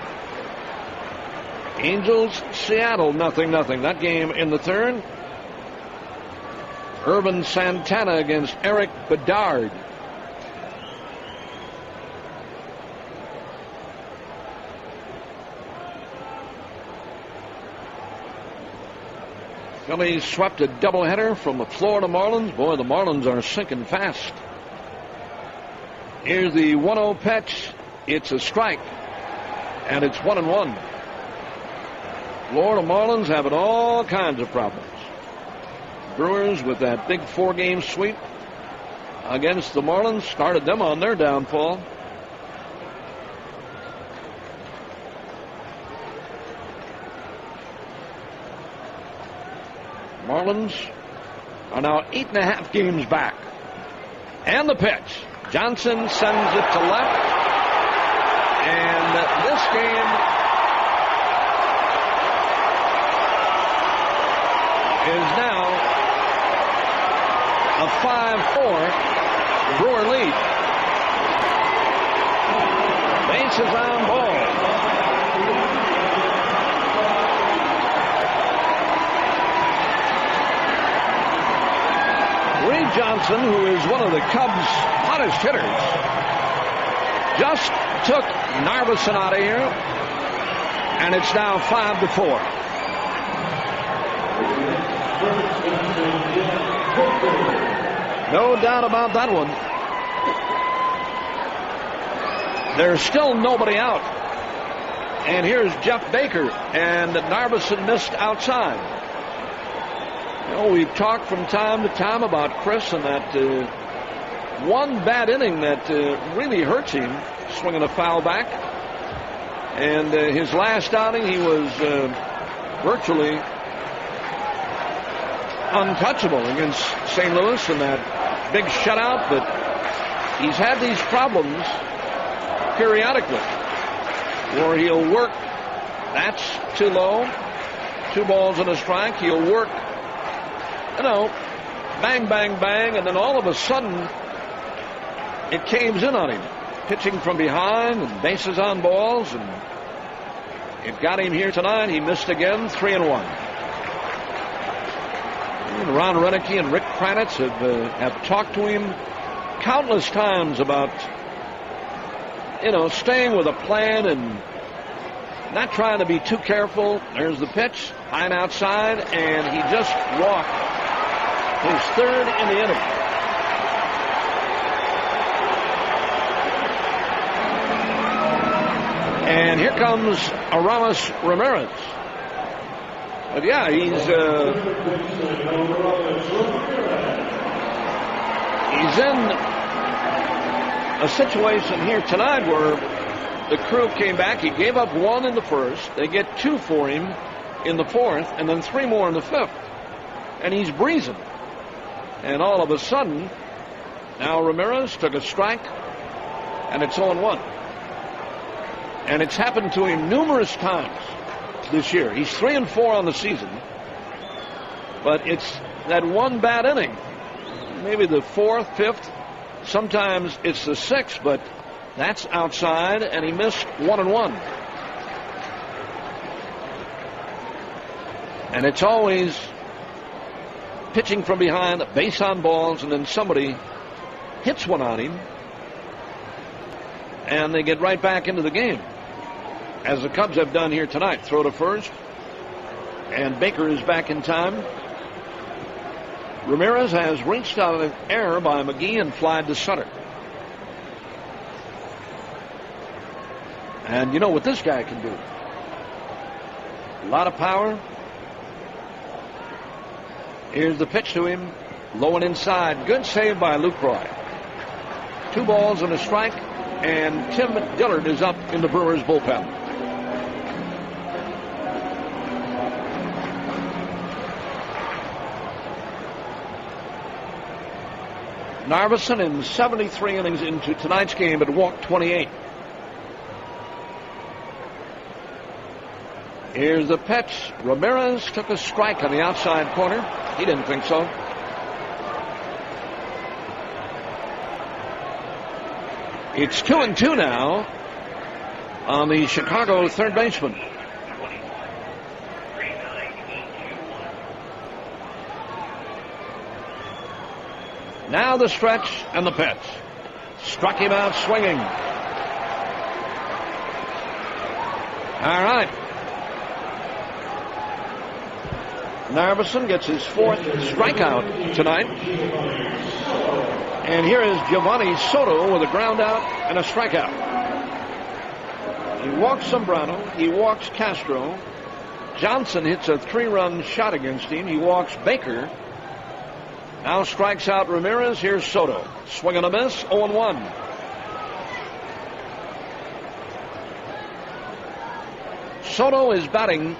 Angels, Seattle 0-0. That game in the 3rd. Irvin Santana against Eric Bedard. Phillies swept a doubleheader from the Florida Marlins. Boy, the Marlins are sinking fast. Here's the 1-0 pitch. It's a strike, and it's 1-1. Florida Marlins having all kinds of problems. Brewers with that big 4-game sweep against the Marlins started them on their downfall. Marlins are now 8.5 games back. And the pitch. Johnson sends it to left. And this game is now a 5-4 Brewer lead. Bases on balls. Reed Johnson, who is one of the Cubs' hottest hitters, just took Narveson out of here, and it's now 5-4. No doubt about that one. There's still nobody out. And here's Jeff Baker, and Narveson missed outside. You know, we've talked from time to time about Chris and that one bad inning that really hurts him, swinging a foul back. And his last outing, he was virtually untouchable against St. Louis in that big shutout. But he's had these problems periodically where he'll work. That's too low. 2 balls and a strike. He'll work, you know, bang, bang, bang, and then all of a sudden it caves in on him. Pitching from behind and bases on balls, and it got him here tonight. He missed again, 3-1. And Ron Renicky and Rick Kranitz have talked to him countless times about, you know, staying with a plan and not trying to be too careful. There's the pitch, high and outside, and he just walked his 3rd in the inning. And here comes Aramis Ramirez. But yeah, he's in a situation here tonight where the crew came back. He gave up 1 in the first. They get 2 for him in the fourth, and then 3 more in the fifth. And he's breezing. And all of a sudden, now Ramirez took a strike, and it's 0-1. And it's happened to him numerous times this year. He's 3-4 on the season. But it's that one bad inning. Maybe the 4th, 5th. Sometimes it's the 6th, but that's outside, and he missed 1-1. And it's always pitching from behind, base on balls, and then somebody hits one on him, and they get right back into the game, as the Cubs have done here tonight. Throw to first, and Baker is back in time. Ramirez has reached out of error by McGee and flied to center. And you know what this guy can do. A lot of power. Here's the pitch to him. Low and inside. Good save by Lucroy. 2 balls and a strike. And Tim Dillard is up in the Brewers bullpen. Narveson in 73 innings into tonight's game had walked 28. Here's the pitch. Ramirez took a strike on the outside corner. He didn't think so. It's 2-2 now on the Chicago third baseman. Now the stretch and the pitch. Struck him out swinging. All right. Narveson gets his 4th strikeout tonight. And here is Giovanni Soto with a ground out and a strikeout. He walks Zambrano. He walks Castro. Johnson hits a 3-run shot against him. He walks Baker. Now strikes out Ramirez. Here's Soto. Swing and a miss. 0-1. Soto is batting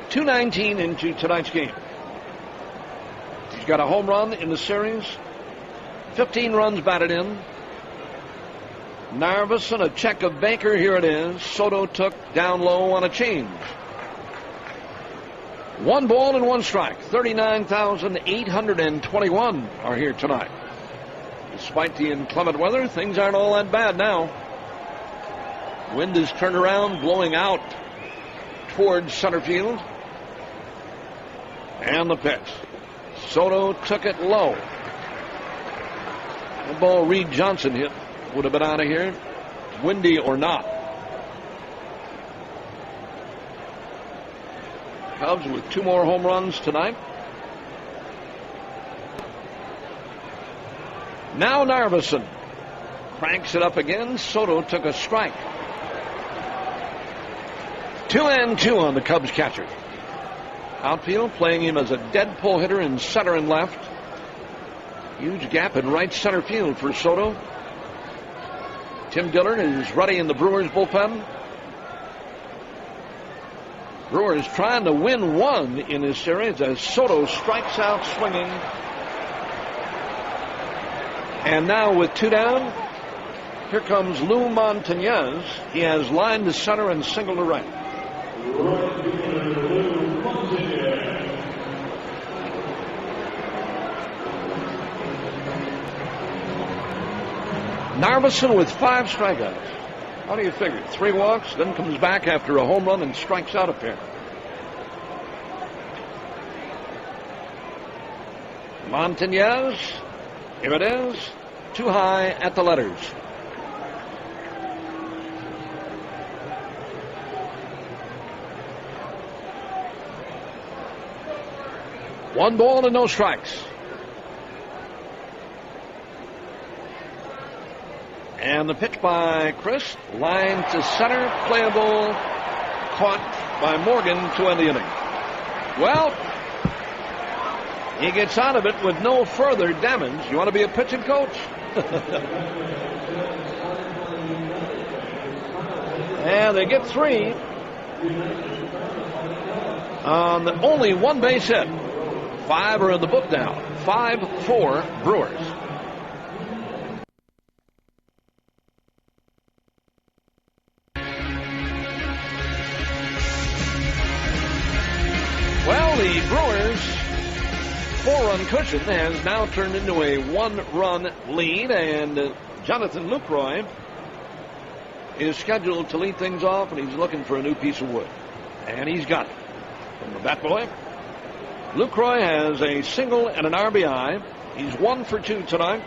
.219 into tonight's game. He's got a home run in the series. 15 runs batted in. Narveson, a check of Baker. Here it is. Soto took down low on a change. 1 ball and 1 strike. 39,821 are here tonight. Despite the inclement weather, things aren't all that bad now. Wind is turned around, blowing out towards center field. And the pitch. Soto took it low. The ball Reed Johnson hit would have been out of here, windy or not. Cubs with 2 more home runs tonight. Now Narveson cranks it up again. Soto took a strike. 2-2 on the Cubs catcher. Outfield playing him as a dead pull hitter in center and left. Huge gap in right center field for Soto. Tim Dillard is ready in the Brewers bullpen. Brewers trying to win 1 in this series as Soto strikes out swinging. And now with 2 down, here comes Lou Montañez. He has line to center and single to right. Narveson with 5 strikeouts. How do you figure? 3 walks, then comes back after a home run and strikes out a pair. Montañez, here it is, too high at the letters. One ball and no strikes. And the pitch by Chris, line to center, playable, caught by Morgan to end the inning. Well, he gets out of it with no further damage. You want to be a pitching coach? And they get 3 on only 1 base hit. 5 are in the book now. 5-4 Brewers. Well, the Brewers' 4-run cushion has now turned into a 1-run lead, and Jonathan Lucroy is scheduled to lead things off, and he's looking for a new piece of wood. And he's got it from the bat boy. Lucroy has a single and an RBI. He's 1 for 2 tonight.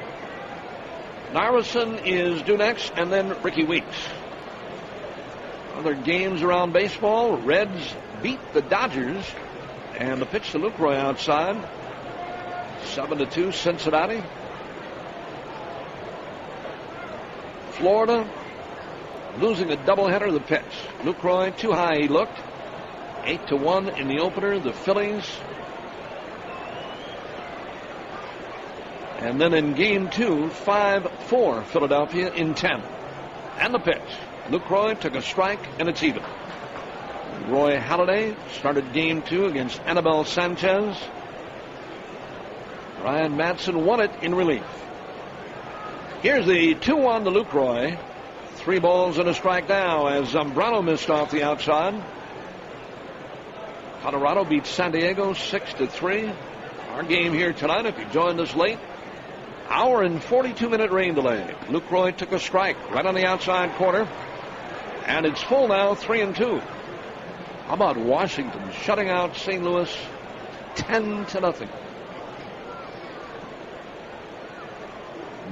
Narveson is due next, and then Ricky Weeks. Other games around baseball. Reds beat the Dodgers, and the pitch to Lucroy outside. 7-2 Cincinnati. Florida losing a doubleheader. The pitch. Lucroy too high he looked. 8-1 in the opener. The Phillies. And then in game 2, 5-4 Philadelphia in 10. And the pitch. Lucroy took a strike, and it's even. Roy Halladay started game 2 against Anibal Sanchez. Ryan Madsen won it in relief. Here's the 2-1 to Lucroy. 3 balls and a strike now as Zambrano missed off the outside. Colorado beat San Diego 6-3. Our game here tonight, if you joined us late, hour and 42-minute rain delay. Lucroy took a strike right on the outside corner, and it's full now, 3-2. How about Washington shutting out St. Louis 10-0?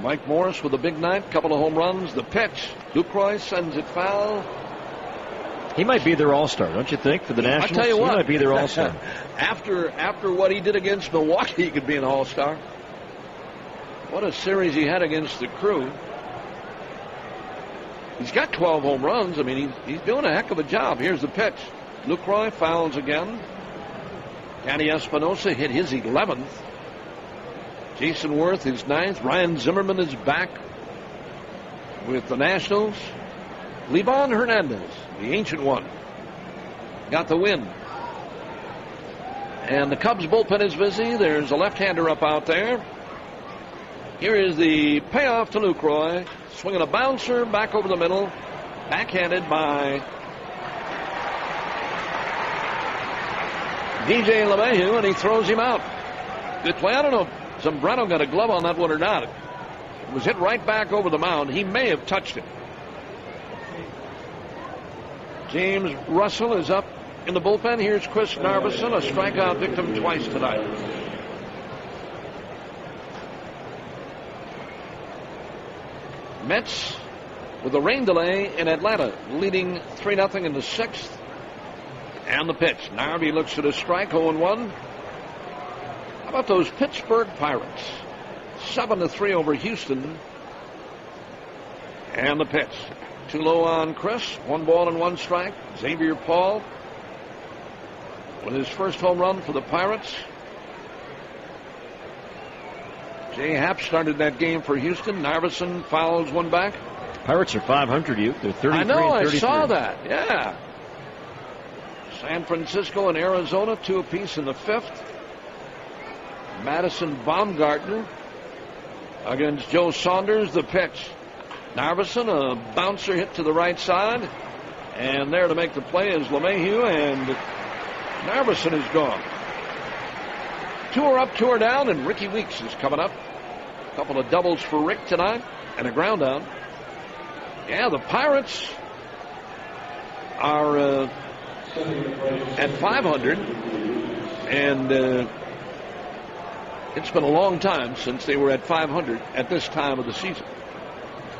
Mike Morris with a big night, couple of home runs. The pitch, Lucroy sends it foul.
He might be their all-star, don't you think, for the Nationals?
I tell you what,
he might be their all-star.
after what he did against Milwaukee, he could be an all-star. What a series he had against the Crew. He's got 12 home runs. I mean, he's doing a heck of a job. Here's the pitch. Lucroy fouls again. Danny Espinosa hit his 11th. Jason Worth his 9th. Ryan Zimmerman is back with the Nationals. Livan Hernandez, the ancient one, got the win. And the Cubs bullpen is busy. There's a left-hander up out there. Here is the payoff to Lucroy. Swinging a bouncer back over the middle. Backhanded by DJ LeMahieu, and he throws him out. Good play. I don't know if Zambrano got a glove on that one or not. It was hit right back over the mound. He may have touched it. James Russell is up in the bullpen. Here's Chris Narveson, a strikeout victim twice tonight. Mets with a rain delay in Atlanta, leading 3-0 in the 6th. And the pitch. Narvi looks at a strike, 0-1. How about those Pittsburgh Pirates? 7-3 over Houston. And the pitch. Too low on Chris. 1 ball and 1 strike. Xavier Paul with his first home run for the Pirates. Jay Happ started that game for Houston. Narveson fouls one back.
Pirates are 500, you. They're 33
I know,
and 33.
I saw that. Yeah. San Francisco and Arizona, 2 apiece in the 5th. Madison Baumgartner against Joe Saunders. The pitch. Narveson, a bouncer hit to the right side. And there to make the play is LeMahieu, and Narveson is gone. 2 are up, 2 are down, and Ricky Weeks is coming up. A couple of doubles for Rick tonight, and a ground out. Yeah, the Pirates are at 500, and it's been a long time since they were at 500 at this time of the season.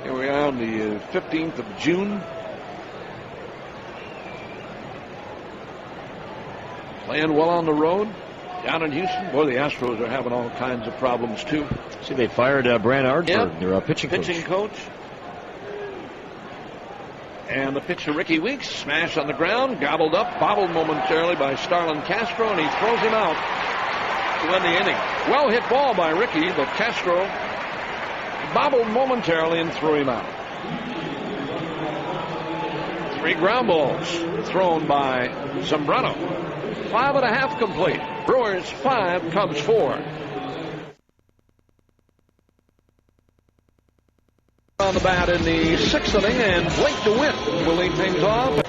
Here we are on the 15th of June. Playing well on the road down in Houston. Boy, the Astros are having all kinds of problems, too.
See, they fired Brant Ardberg, their pitching coach.
And the pitch to Ricky Weeks. Smash on the ground. Gobbled up. Bobbled momentarily by Starlin Castro. And he throws him out to end the inning. Well hit ball by Ricky, but Castro bobbled momentarily and threw him out. 3 ground balls thrown by Zambrano. 5.5 complete. Brewers 5, Cubs 4. On the bat in the 6th inning, and Blake DeWitt will lead things off.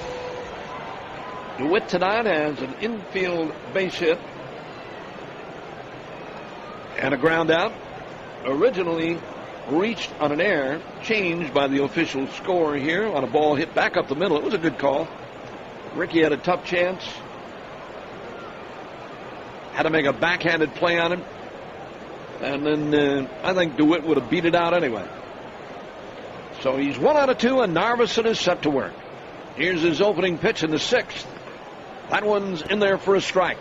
DeWitt tonight has an infield base hit and a ground out. Originally reached on an error, changed by the official score here on a ball hit back up the middle. It was a good call. Ricky had a tough chance. Had to make a backhanded play on him. And then I think DeWitt would have beat it out anyway. So he's 1 out of 2, and Narveson is set to work. Here's his opening pitch in the 6th. That one's in there for a strike.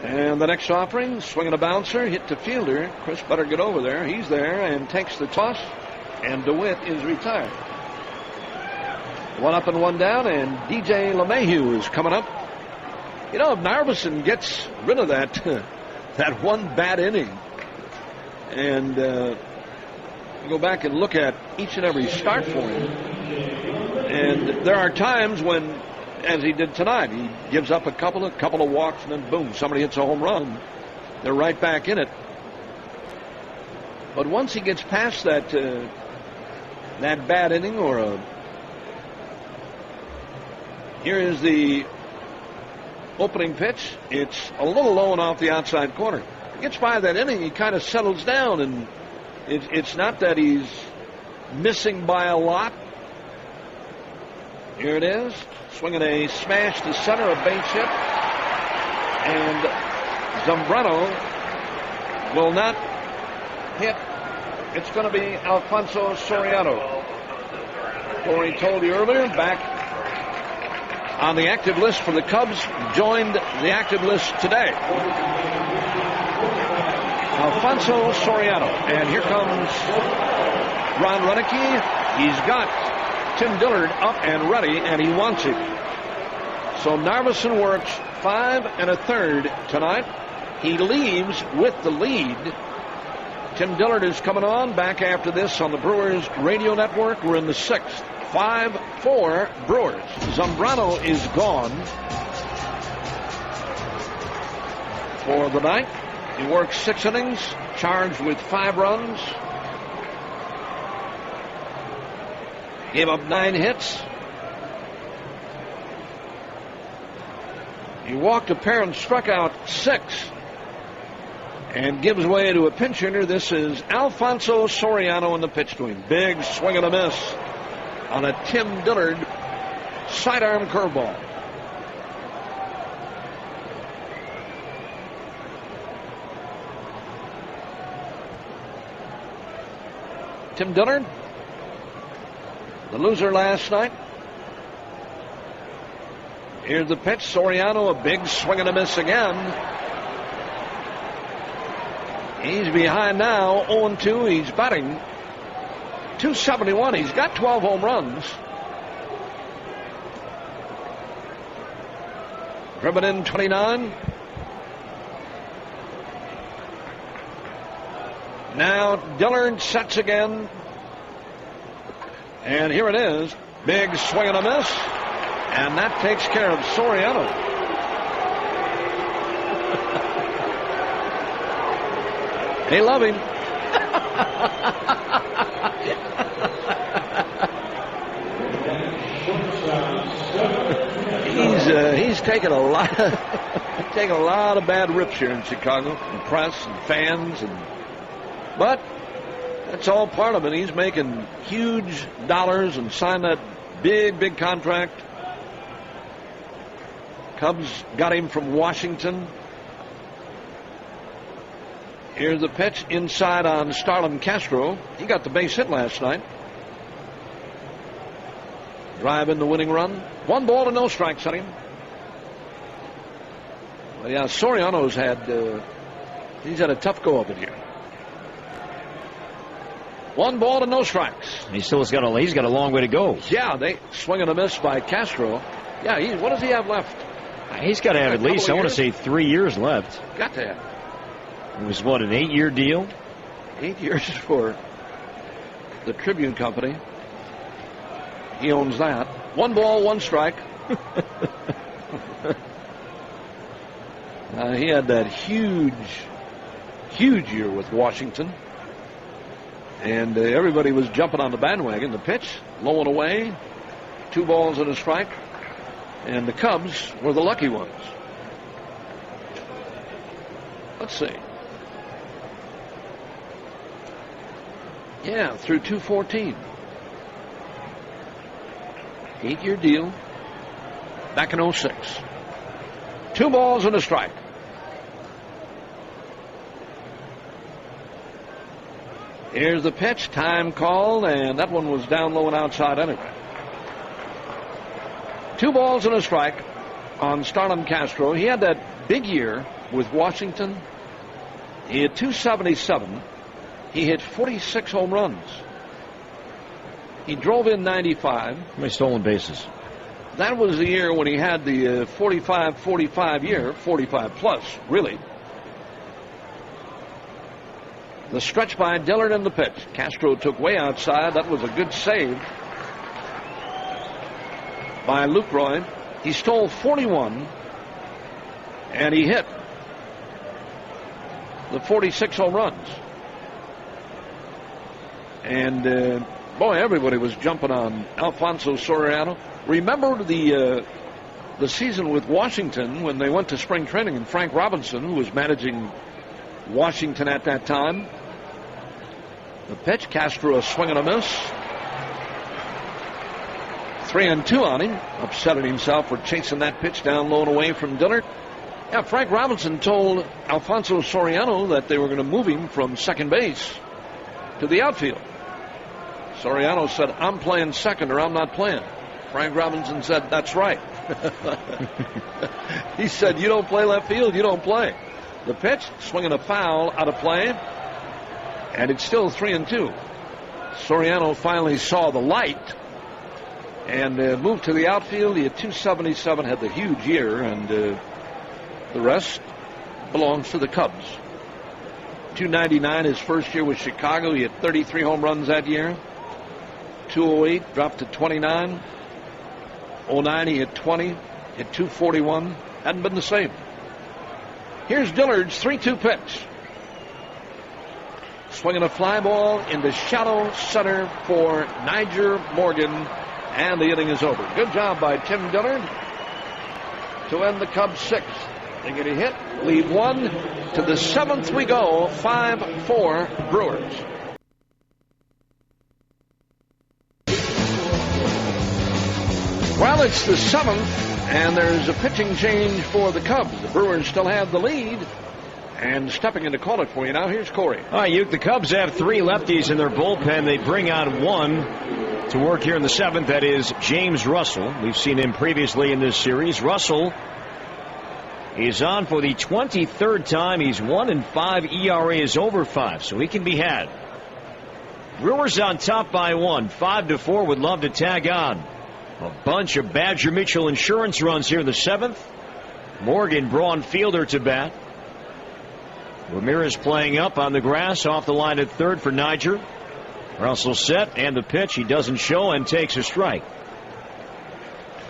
And the next offering, swinging a bouncer, hit to fielder. Chris better get over there. He's there and takes the toss, and DeWitt is retired. 1 up and 1 down, and DJ LeMahieu is coming up. You know, if Narveson gets rid of that that one bad inning, and you go back and look at each and every start for him, and there are times when, as he did tonight, he gives up a couple of walks, and then boom, somebody hits a home run. They're right back in it. But once he gets past that bad inning, here is the opening pitch. It's a little low and off the outside corner. He gets by that inning, he kind of settles down, and it's not that he's missing by a lot. Here it is. Swinging a smash to center, a base hit. And Zambrano will not hit. It's going to be Alfonso Soriano. Corey told you earlier, back on the active list for the Cubs, joined the active list today. Alfonso Soriano. And here comes Ron Renicky. He's got Tim Dillard up and ready, and he wants it. So Narveson works 5 1/3 tonight. He leaves with the lead. Tim Dillard is coming on back after this on the Brewers radio network. We're in the 6th. 5-4 Brewers. Zambrano is gone for the night. He worked 6 innings, charged with 5 runs. Gave up 9 hits. He walked a pair and struck out 6. And gives way to a pinch hitter. This is Alfonso Soriano in the pitch to him. Big swing and a miss on a Tim Dillard sidearm curveball. Tim Dillard, the loser last night. Here's the pitch. Soriano, a big swing and a miss again. He's behind now, 0-2. He's batting .271. He's got 12 home runs. Driven in 29. Now Dillard sets again. And here it is. Big swing and a miss. And that takes care of Soriano. They love him. He's taken a lot of bad rips here in Chicago, from press and fans, but that's all part of it. He's making huge dollars and signed that big contract. Cubs got him from Washington. Here's the pitch inside on Starlin Castro. He got the base hit last night. Drive in the winning run. 1 ball to no strikes on him. Well, yeah, Soriano's he's had a tough go of it here. 1 ball to no strikes.
He's got a long way to go.
Yeah, they swing and a miss by Castro. Yeah, what does he have left?
He's got to have at least, I want to say, 3 years left.
Got to have.
It was, an 8-year deal?
8 years for the Tribune Company. He owns that. 1 ball, 1 strike. He had that huge year with Washington. And everybody was jumping on the bandwagon. The pitch, low and away. 2 balls and a strike. And the Cubs were the lucky ones. Let's see. Yeah, through 214. 8-year deal. Back in 06. 2 balls and a strike. Here's the pitch. Time called, and that one was down low and outside anyway. 2 balls and a strike on Starlin Castro. He had that big year with Washington. He had 277. He hit 46 home runs. He drove in 95.
How many stolen bases?
That was the year when he had the 45-45 year, 45 plus, really. The stretch by Dillard and the pitch. Castro took way outside. That was a good save by Lucroy. He stole 41, and he hit the 46 home runs. And, boy, everybody was jumping on Alfonso Soriano. Remember the season with Washington when they went to spring training, and Frank Robinson, who was managing Washington at that time. The pitch, Castro a swing and a miss. 3-2 on him, upsetting himself for chasing that pitch down low and away from Dillard. Yeah, Frank Robinson told Alfonso Soriano that they were going to move him from second base to the outfield. Soriano said, "I'm playing second or I'm not playing." Frank Robinson said, "That's right." He said, "You don't play left field, you don't play." The pitch, swinging a foul out of play, and it's still 3-2. Soriano finally saw the light and moved to the outfield. He had 277, had the huge year, and the rest belongs to the Cubs. 299 his first year with Chicago. He had 33 home runs that year. 208 dropped to 29. 09 he hit 20. Hit 241. Hadn't been the same. Here's Dillard's 3-2 pitch. Swinging a fly ball into shallow center for Niger Morgan, and the inning is over. Good job by Tim Dillard to end the Cubs' 6th. They get a hit, leave 1. To the 7th we go, 5-4 Brewers. Well, it's the 7th, and there's a pitching change for the Cubs. The Brewers still have the lead. And stepping in to call it for you now, here's Corey.
All right, Uke, the Cubs have 3 lefties in their bullpen. They bring out 1 to work here in the 7th. That is James Russell. We've seen him previously in this series. Russell is on for the 23rd time. He's 1-5. ERA is over 5, so he can be had. Brewers on top by 1. 5-4. Would love to tag on. A bunch of Badger Mitchell insurance runs here in the 7th. Morgan, Braun Fielder to bat. Ramirez playing up on the grass off the line at third for Niger. Russell set, and the pitch. He doesn't show and takes a strike.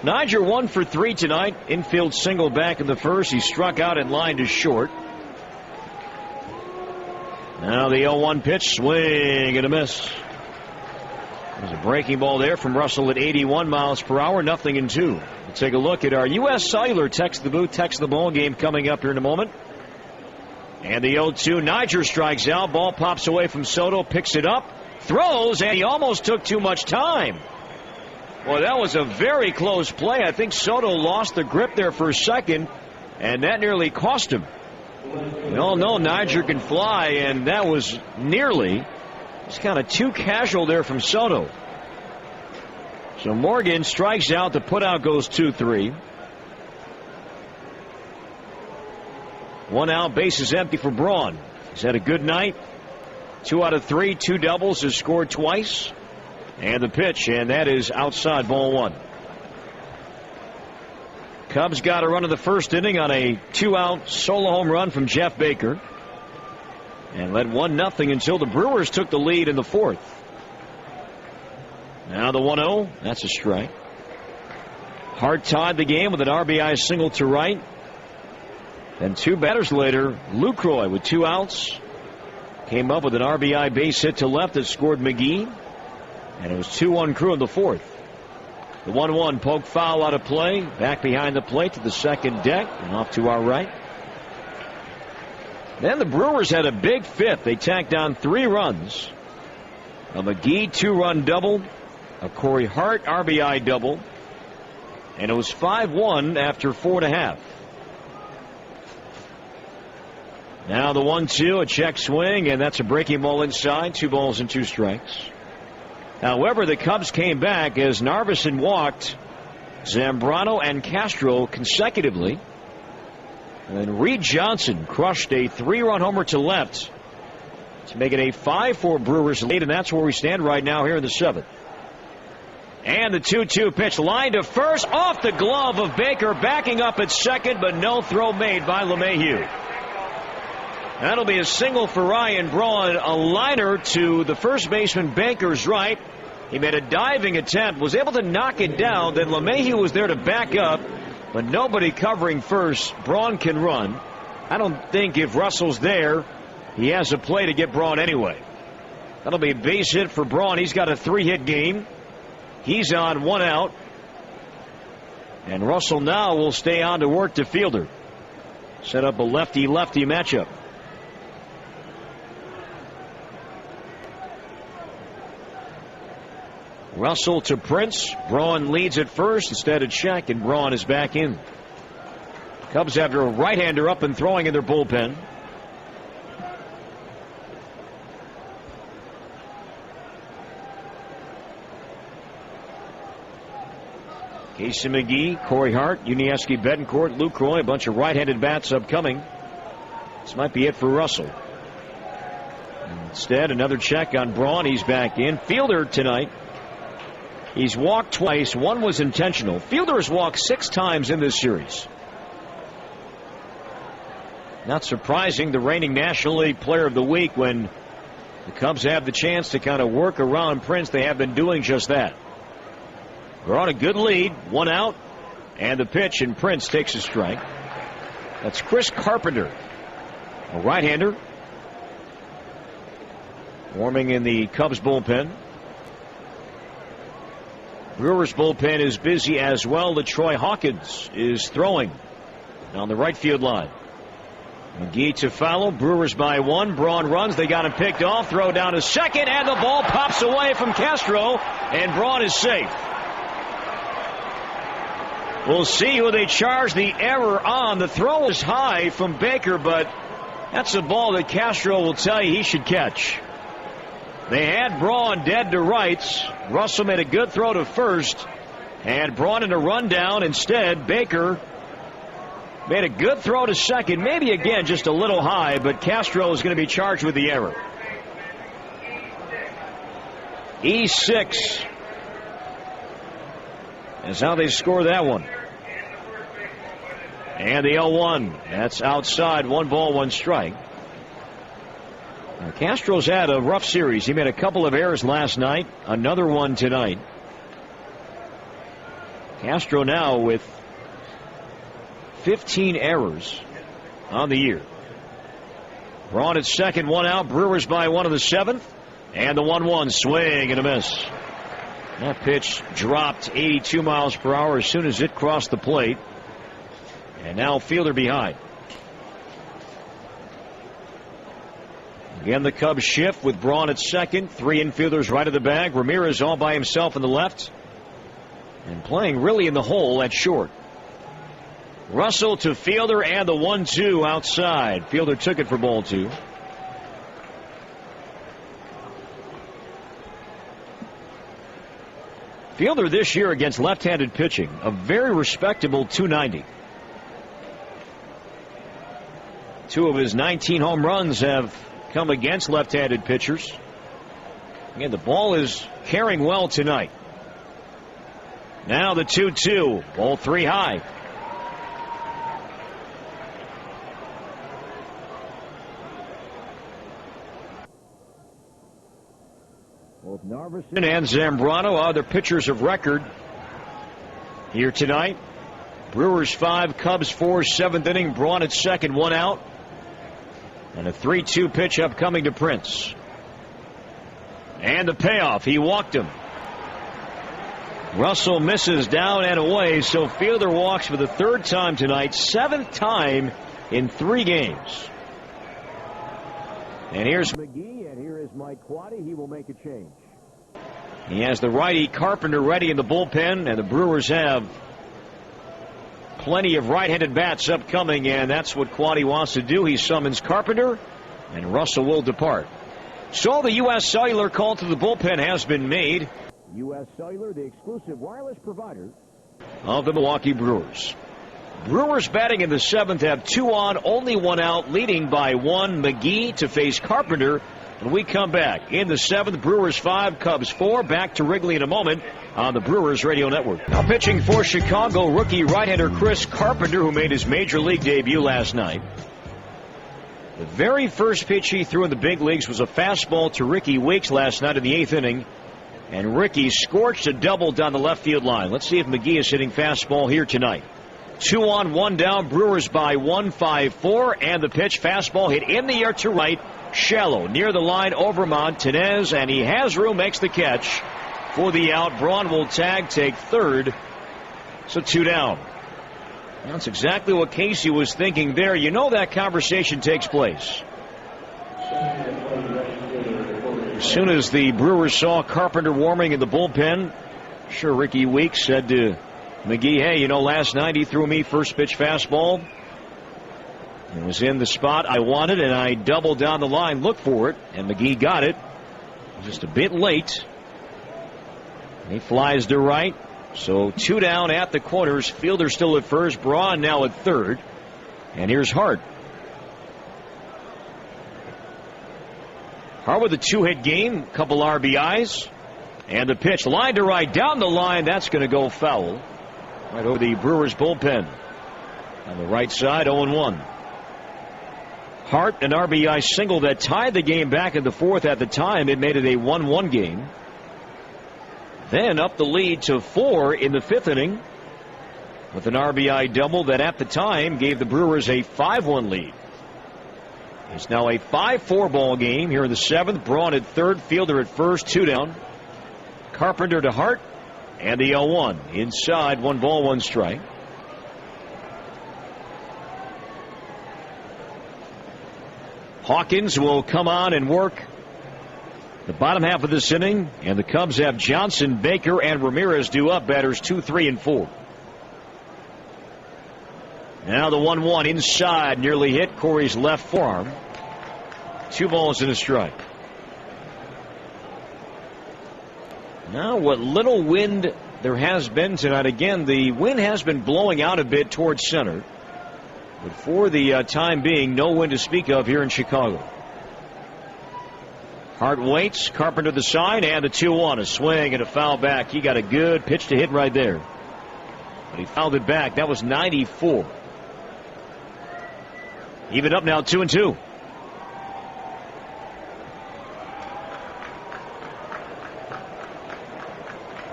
Niger 1 for 3 tonight. Infield single back in the first. He struck out and lined to short. Now the 0-1 pitch. Swing and a miss. There's a breaking ball there from Russell at 81 miles per hour. 0-2. We'll take a look at our U.S. Cellular text the booth, text the ball game coming up here in a moment. And the 0-2. Niger strikes out. Ball pops away from Soto. Picks it up. Throws. And he almost took too much time. Well, that was a very close play. I think Soto lost the grip there for a second. And that nearly cost him. We all know Niger can fly. And that was nearly. It's kind of too casual there from Soto. So Morgan strikes out. The putout goes 2-3. 1 out, bases empty for Braun. He's had a good night. 2 out of 3, 2 doubles, has scored twice. And the pitch, and that is outside, ball 1. Cubs got a run of the first inning on a 2-out solo home run from Jeff Baker. and led 1-0 until the Brewers took the lead in the fourth. Now the 1-0, that's a strike. Hart tied the game with an RBI single to right. Then two batters later, Lucroy with 2 outs came up with an RBI base hit to left that scored McGee, and it was 2-1 Crew in the fourth. The 1-1 poke foul out of play, back behind the plate to the second deck and off to our right. Then the Brewers had a big fifth. They tacked on 3 runs. A McGee 2-run double, a Corey Hart RBI double, and it was 5-1 after 4.5. Now the 1-2, a check swing, and that's a breaking ball inside. 2 balls and 2 strikes. However, the Cubs came back as Narveson walked Zambrano and Castro consecutively. And then Reed Johnson crushed a 3-run homer to left to make it a 5-4 Brewers lead, and that's where we stand right now here in the 7th. And the 2-2 pitch, line to first, off the glove of Baker, backing up at second, but no throw made by LeMahieu. That'll be a single for Ryan Braun, a liner to the first baseman Baker's right. He made a diving attempt, was able to knock it down. Then LeMahieu was there to back up, but nobody covering first. Braun can run. I don't think if Russell's there, he has a play to get Braun anyway. That'll be a base hit for Braun. He's got a 3-hit game. He's on 1 out. And Russell now will stay on to work to Fielder. Set up a lefty-lefty matchup. Russell to Prince. Braun leads at first. Instead of check, and Braun is back in. Cubs after a right-hander up and throwing in their bullpen. Casey McGee, Corey Hart, Unieski Betancourt, Lucroy, a bunch of right-handed bats upcoming. This might be it for Russell. Instead, another check on Braun. He's back in. Fielder tonight. He's walked twice. 1 was intentional. Fielder has walked 6 times in this series. Not surprising, the reigning National League Player of the Week. When the Cubs have the chance to kind of work around Prince, they have been doing just that. They're on a good lead. 1 out. And the pitch, and Prince takes a strike. That's Chris Carpenter, a right-hander, warming in the Cubs bullpen. Brewers bullpen is busy as well. LaTroy Hawkins is throwing down the right field line. McGee to follow. Brewers by 1. Braun runs. They got him picked off. Throw down to second, and the ball pops away from Castro, and Braun is safe. We'll see who they charge the error on. The throw is high from Baker, but that's a ball that Castro will tell you he should catch. They had Braun dead to rights. Russell made a good throw to first, and Braun in a rundown. Instead, Baker made a good throw to second. Maybe again just a little high, but Castro is going to be charged with the error. E6 is how they score that one. And the 0-1. That's outside. 1 ball, 1 strike. Now, Castro's had a rough series. He made a couple of errors last night. Another one tonight. Castro now with 15 errors on the year. Braun at second, 1 out. Brewers by 1 in the 7th. And the 1-1 swing and a miss. That pitch dropped 82 miles per hour as soon as it crossed the plate. And now Fielder behind. Again, the Cubs shift with Braun at second. 3 infielders right of the bag. Ramirez all by himself in the left. And playing really in the hole at short. Russell to Fielder, and the 1-2 outside. Fielder took it for ball 2. Fielder this year against left-handed pitching, a very respectable .290. 2 of his 19 home runs have come against left-handed pitchers. Again, the ball is carrying well tonight. Now the 2-2, ball 3 high. Both Narveson and Zambrano are the pitchers of record here tonight. Brewers 5, Cubs 4, 7th inning. Braun at second, 1 out. And a 3-2 pitch upcoming to Prince. And the payoff. He walked him. Russell misses down and away, so Fielder walks for the 3rd time tonight, 7th time in 3 games. And here's McGee, and here is Mike Quade. He will make a change. He has the righty Carpenter ready in the bullpen, and the Brewers have plenty of right-handed bats upcoming, and that's what Quade wants to do. He summons Carpenter, and Russell will depart. So the U.S. Cellular call to the bullpen has been made. U.S. Cellular, the exclusive wireless provider of the Milwaukee Brewers. Brewers batting in the 7th have 2 on, only 1 out, leading by 1. McGee to face Carpenter. And we come back in the 7th. Brewers 5, Cubs 4. Back to Wrigley in a moment on the Brewers Radio Network. Now pitching for Chicago, rookie right-hander Chris Carpenter, who made his major league debut last night. The very first pitch he threw in the big leagues was a fastball to Ricky Weeks last night in the 8th inning. And Ricky scorched a double down the left field line. Let's see if McGee is hitting fastball here tonight. 2 on, 1 down. Brewers by 1, 5-4. And the pitch, fastball hit in the air to right. Shallow near the line over Montanez. And he has room, makes the catch for the out. Braun will tag, take 3rd. So 2 down. That's exactly what Casey was thinking there. You know that conversation takes place. As soon as the Brewers saw Carpenter warming in the bullpen, sure, Ricky Weeks said to McGee, hey, you know, last night he threw me first pitch fastball. It was in the spot I wanted, and I doubled down the line, looked for it, and McGee got it. Just a bit late. He flies to right. So 2 down at the corners. Fielder still at first. Braun now at 3rd. And here's Hart. Hart with a 2-hit game. Couple RBIs. And the pitch. Line to right. Down the line. That's going to go foul. Right over the Brewers bullpen. On the right side, 0-1. Hart, an RBI single that tied the game back in the 4th at the time. It made it a 1-1 game. Then up the lead to 4 in the 5th inning with an RBI double that at the time gave the Brewers a 5-1 lead. It's now a 5-4 ball game here in the 7th. Braun at 3rd, Fielder at first, 2 down. Carpenter to Hart, and the 0-1. Inside, 1 ball, 1 strike. Hawkins will come on and work the bottom half of this inning, and the Cubs have Johnson, Baker, and Ramirez due up. Batters 2, 3, and 4. Now the 1-1 inside, nearly hit Corey's left forearm. 2 balls and a strike. Now what little wind there has been tonight. Again, the wind has been blowing out a bit towards center. But for the time being, no wind to speak of here in Chicago. Hart waits. Carpenter the side, and the 2-1. A swing and a foul back. He got a good pitch to hit right there. But he fouled it back. That was 94. Even up now, 2-2.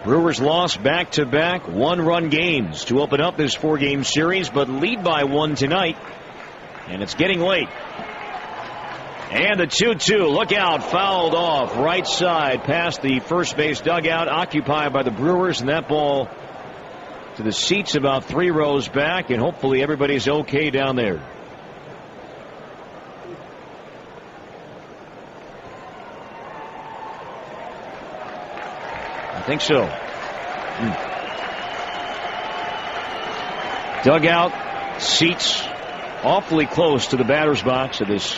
Brewers lost back-to-back 1-run games to open up this 4-game series, but lead by 1 tonight. And it's getting late. And the 2-2. Look out. Fouled off right side past the first base dugout, occupied by the Brewers. And that ball to the seats about 3 rows back. And hopefully everybody's okay down there. I think so. Dugout seats awfully close to the batter's box of this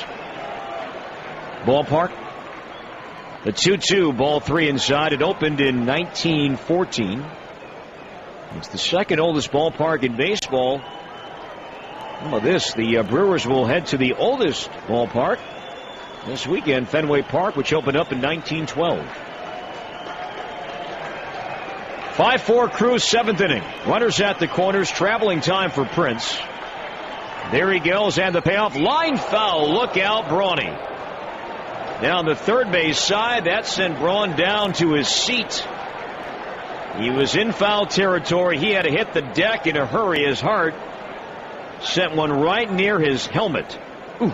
ballpark. The 2-2, ball 3 inside. It opened in 1914. It's the second oldest ballpark in baseball. How about this? The Brewers will head to the oldest ballpark this weekend, Fenway Park, which opened up in 1912. 5-4 Cruz, 7th inning. Runners at the corners. Traveling time for Prince. There he goes, and the payoff. Line foul. Look out, Brawny. Down the third base side, that sent Braun down to his seat. He was in foul territory. He had to hit the deck in a hurry. His heart sent one right near his helmet. Ooh.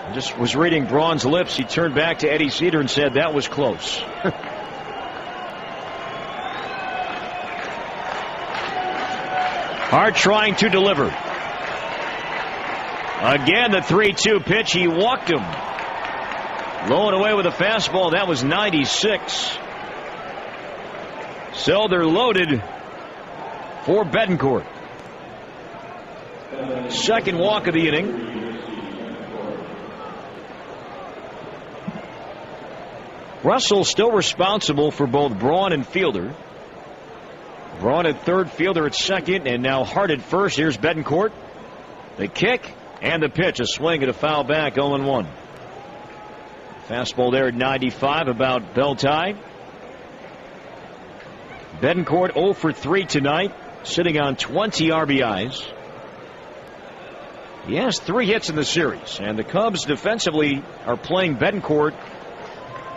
I just was reading Braun's lips. He turned back to Eddie Cedar and said that was close. Hart trying to deliver. Again, the 3-2 pitch. He walked him. Low and away with a fastball. That was 96. So they're loaded for Betancourt. Second walk of the inning. Russell still responsible for both Braun and Fielder. Braun at third, Fielder at second, and now Hart at first. Here's Betancourt. The kick and the pitch. A swing and a foul back, 0-1. Fastball there at 95, about bell tie. Betancourt 0 for 3 tonight, sitting on 20 RBIs. He has 3 hits in the series, and the Cubs defensively are playing Betancourt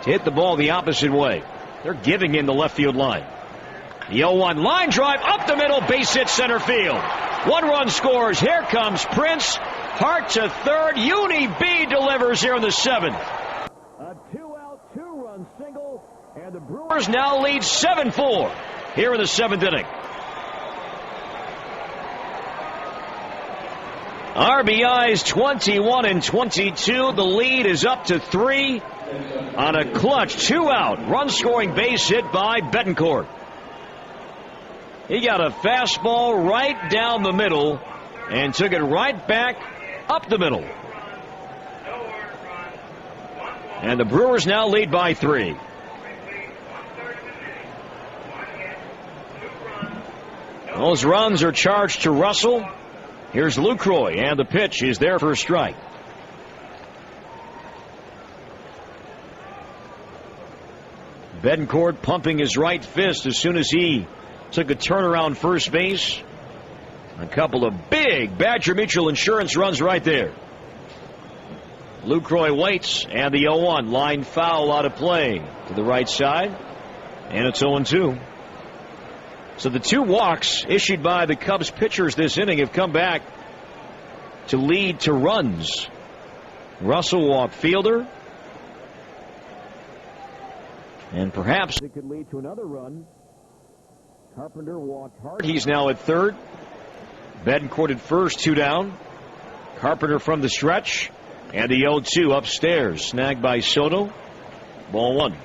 to hit the ball the opposite way. They're giving him the left field line. The 0-1 line drive up the middle, base hit center field. 1 run scores. Here comes Prince. Hart to third. Uni B delivers here in the 7th. A 2-out, 2-run single, and the Brewers now lead 7-4 here in the 7th inning. RBIs 21 and 22. The lead is up to 3 on a clutch 2-out run-scoring base hit by Betancourt. He got a fastball right down the middle and took it right back up the middle. And the Brewers now lead by 3. Those runs are charged to Russell. Here's Lucroy, and the pitch is there for a strike. Betancourt pumping his right fist as soon as he took a turnaround first base. A couple of big Badger Mutual Insurance runs right there. Lucroy waits, and the 0-1 line foul out of play to the right side, and it's 0-2. So the 2 walks issued by the Cubs pitchers this inning have come back to lead to runs. Russell walked Fielder, and perhaps it could lead to another run. Carpenter walked Hart. He's now at third. Betancourt at first, 2 down. Carpenter from the stretch, and the 0-2 upstairs, snagged by Soto. Ball 1.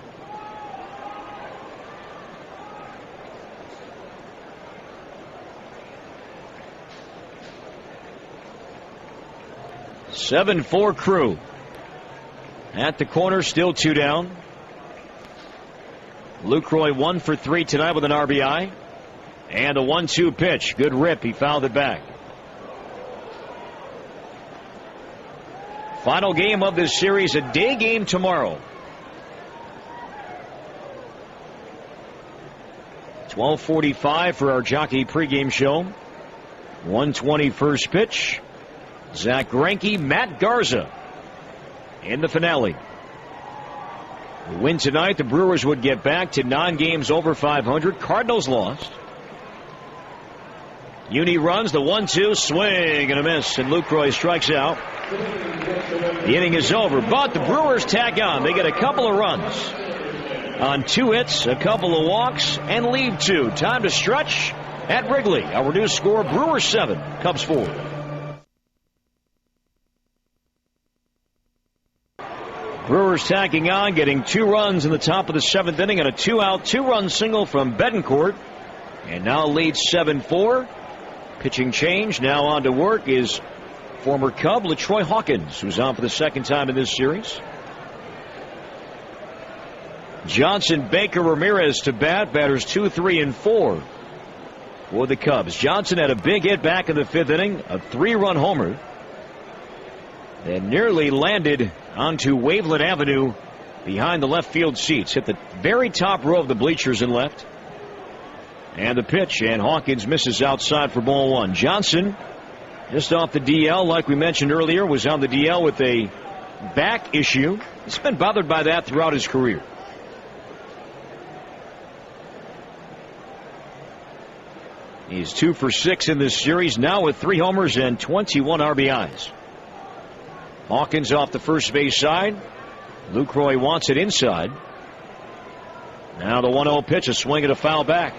(7-4) Crew at the corner, still 2 down. Lucroy 1 for 3 tonight with an RBI. And a 1-2 pitch. Good rip. He fouled it back. Final game of this series, a day game tomorrow. 12:45 for our Jockey pregame show. 1:20 first pitch. Zach Greinke, Matt Garza in the finale. The win tonight, the Brewers would get back to 9 games over 500. Cardinals lost. Uni runs the 1-2, swing and a miss, and Lucroy strikes out. The inning is over, but the Brewers tag on. They get a couple of runs on 2 hits, a couple of walks, and leave 2. Time to stretch at Wrigley. Our reduced score, Brewers 7, Cubs 4. Brewers tacking on, getting 2 runs in the top of the 7th inning, and a 2-out, 2-run single from Betancourt, and now leads 7-4. Pitching change. Now on to work is former Cub LaTroy Hawkins, who's on for the 2nd time in this series. Johnson, Baker, Ramirez to bat. Batters 2, 3, and 4 for the Cubs. Johnson had a big hit back in the 5th inning, a 3-run homer that nearly landed onto Waveland Avenue behind the left field seats. Hit the very top row of the bleachers and left. And the pitch, and Hawkins misses outside for ball 1. Johnson, just off the DL, like we mentioned earlier, was on the DL with a back issue. He's been bothered by that throughout his career. He's 2 for 6 in this series, now with 3 homers and 21 RBIs. Hawkins off the first base side. Lucroy wants it inside. Now the 1-0 pitch, a swing and a foul back.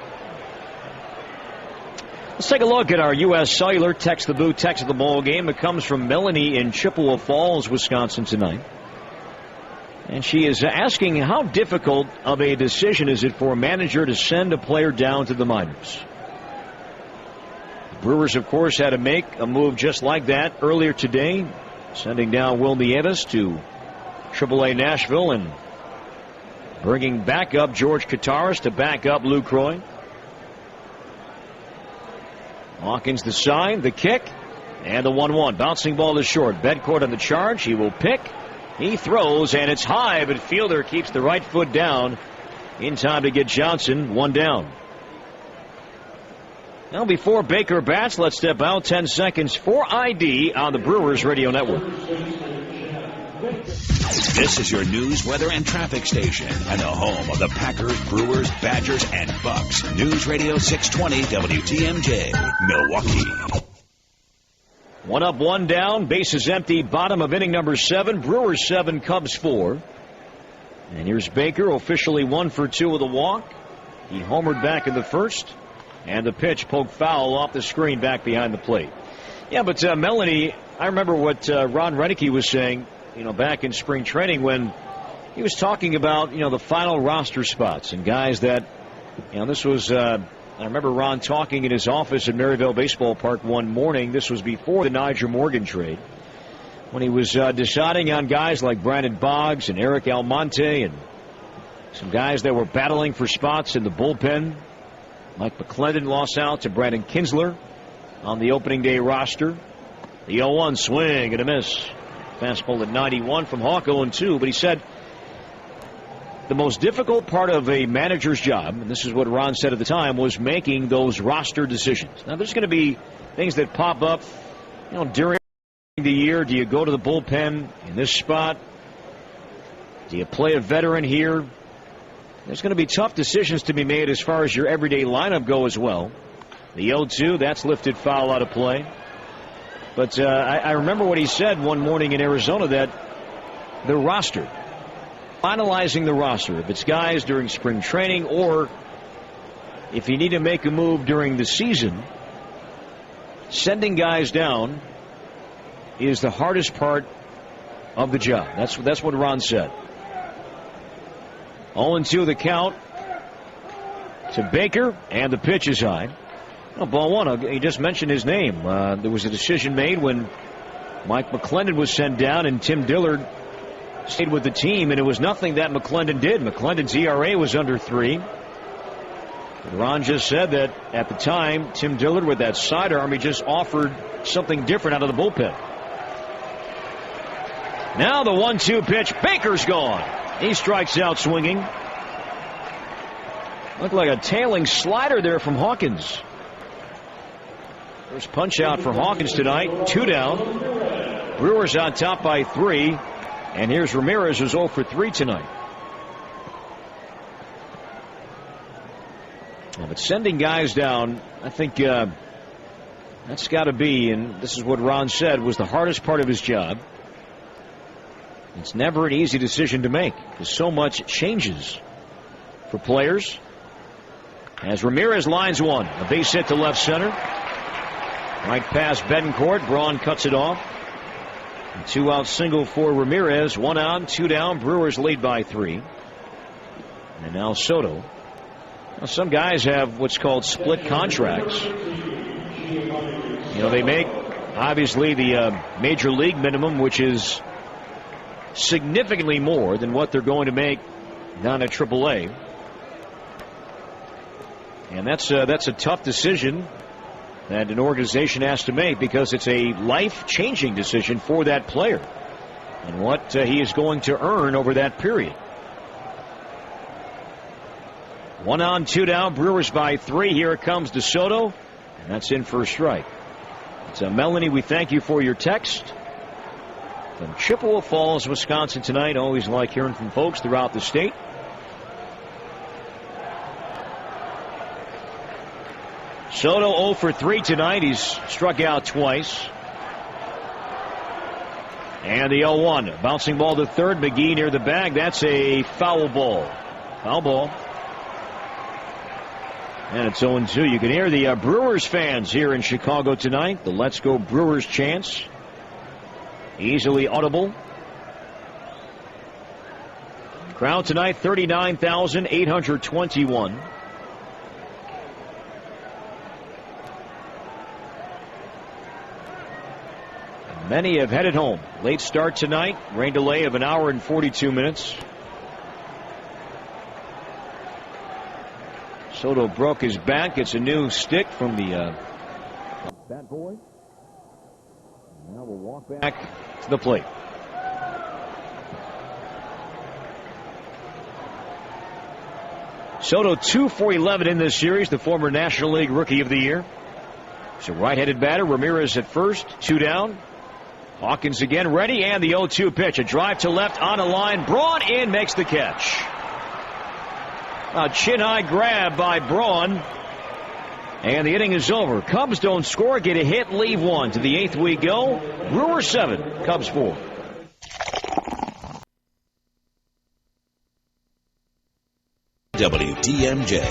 Let's take a look at our U.S. Cellular Text the Booth, Text of the Ball game. It comes from Melanie in Chippewa Falls, Wisconsin tonight. And she is asking, how difficult of a decision is it for a manager to send a player down to the minors? The Brewers, of course, had to make a move just like that earlier today, sending down Will Nieves to AAA Nashville and bringing back up George Kataris to back up Lucroy. Hawkins the sign, the kick, and the 1-1. Bouncing ball to short. Bedcourt on the charge. He will pick. He throws, and it's high, but fielder keeps the right foot down in time to get Johnson 1 down. Now before Baker bats, let's step out 10 seconds for ID on the Brewers Radio Network.
This is your news, weather, and traffic station, and the home of the Packers, Brewers, Badgers, and Bucks. News Radio 620 WTMJ, Milwaukee.
1 up, 1 down. Bases empty. Bottom of inning number 7. Brewers 7, Cubs 4. And here's Baker, officially 1 for 2 with a walk. He homered back in the first. And the pitch poked foul off the screen back behind the plate. Yeah, but Melanie, I remember what Ron Renicky was saying, back in spring training when he was talking about, the final roster spots and guys that, this was, I remember Ron talking in his office at Maryville Baseball Park one morning. This was before the Nyjer Morgan trade, when he was deciding on guys like Brandon Boggs and Eric Almonte and some guys that were battling for spots in the bullpen. Mike McClendon lost out to Brandon Kinsler on the opening day roster. The 0-1 swing and a miss. Fastball at 91 from Hawk, 0-2. But he said the most difficult part of a manager's job, and this is what Ron said at the time, was making those roster decisions. Now there's going to be things that pop up, during the year. Do you go to the bullpen in this spot? Do you play a veteran here? There's going to be tough decisions to be made as far as your everyday lineup go as well. The 0-2, that's lifted foul out of play. But I remember what he said one morning in Arizona, that the roster, finalizing the roster, if it's guys during spring training or if you need to make a move during the season, sending guys down is the hardest part of the job. That's what Ron said. 0-2 the count to Baker, and the pitch is high. Ball 1, he just mentioned his name. There was a decision made when Mike McClendon was sent down and Tim Dillard stayed with the team, and it was nothing that McClendon did. McClendon's ERA was under 3. But Ron just said that at the time, Tim Dillard, with that sidearm, he just offered something different out of the bullpen. Now the 1-2 pitch. Baker's gone. He strikes out swinging. Looked like a tailing slider there from Hawkins. First punch out for Hawkins tonight. 2 down. Brewers on top by 3. And here's Ramirez, who's 0 for 3 tonight. But sending guys down, I think that's got to be, and this is what Ron said, was the hardest part of his job. It's never an easy decision to make because so much changes for players. As Ramirez lines one, a base hit to left center. Right past Betancourt. Braun cuts it off. A 2-out single for Ramirez. 1 on, 2 down. Brewers lead by 3. And now Soto. Now, some guys have what's called split contracts. They make obviously the major league minimum, which is significantly more than what they're going to make down at AAA. And that's a tough decision that an organization has to make because it's a life-changing decision for that player and what he is going to earn over that period. 1 on, 2 down. Brewers by 3. Here it comes to Soto, and that's in for a strike. It's Melanie, we thank you for your text. from Chippewa Falls, Wisconsin tonight. Always like hearing from folks throughout the state. Soto 0 for 3 tonight. He's struck out twice. And the 0-1. Bouncing ball to third. McGee near the bag. That's a foul ball. Foul ball. And it's 0-2. You can hear the Brewers fans here in Chicago tonight. The Let's Go Brewers chants. Easily audible. Crowd tonight, 39,821. Many have headed home. Late start tonight. Rain delay of 1 hour and 42 minutes. Soto broke his back. It's a new stick from the bat boy. Now we'll walk back to the plate. Soto 2 for 11 in this series, the former National League Rookie of the Year. So right-handed batter, Ramirez at first, 2 down. Hawkins again ready, and the 0-2 pitch. A drive to left on a line. Braun in, makes the catch. A chin-high grab by Braun. And the inning is over. Cubs don't score, get a hit, leave 1. To the 8th we go. Brewers 7, Cubs 4.
WTMJ.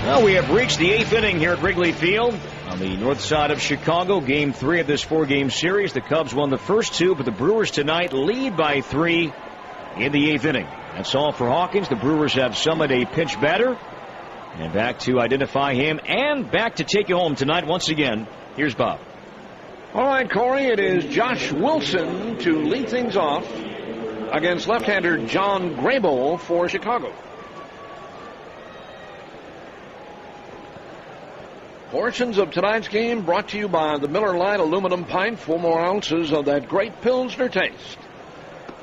Well, we have reached the 8th inning here at Wrigley Field on the north side of Chicago. Game 3 of this 4-game series. The Cubs won the first 2, but the Brewers tonight lead by 3 in the 8th inning. That's all for Hawkins. The Brewers have summoned a pinch batter. And back to identify him and back to take you home tonight once again. Here's Bob.
All right, Corey, it is Josh Wilson to lead things off against left-hander John Grayboll for Chicago. Portions of tonight's game brought to you by the Miller Lite aluminum pint. 4 more ounces of that great Pilsner taste.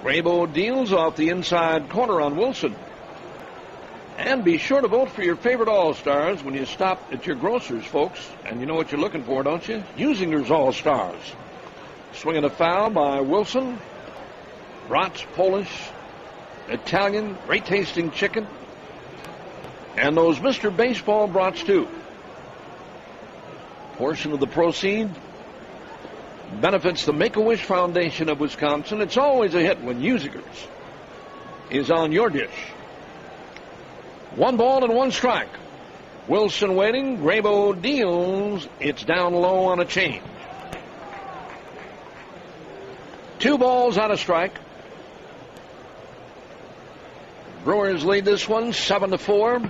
Grayboll deals off the inside corner on Wilson. And be sure to vote for your favorite All-Stars when you stop at your grocer's, folks. And you know what you're looking for, don't you? Usinger's All-Stars. Swinging a foul by Wilson. Brats, Polish, Italian, great-tasting chicken. And those Mr. Baseball brats, too. Portion of the proceed benefits the Make-A-Wish Foundation of Wisconsin. It's always a hit when Usinger's is on your dish. 1 ball and 1 strike. Wilson waiting. Grayboll deals. It's down low on a change. 2 balls on a strike. Brewers lead this one 7-4.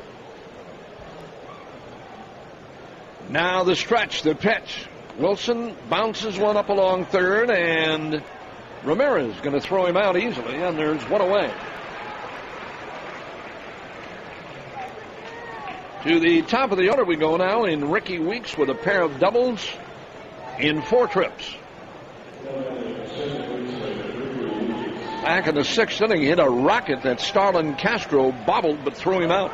Now the stretch, the pitch. Wilson bounces one up along third, and Ramirez going to throw him out easily, and there's 1 away. To the top of the order we go now in Ricky Weeks with a pair of doubles in 4 trips. Back in the 6th inning, he hit a rocket that Starlin Castro bobbled but threw him out.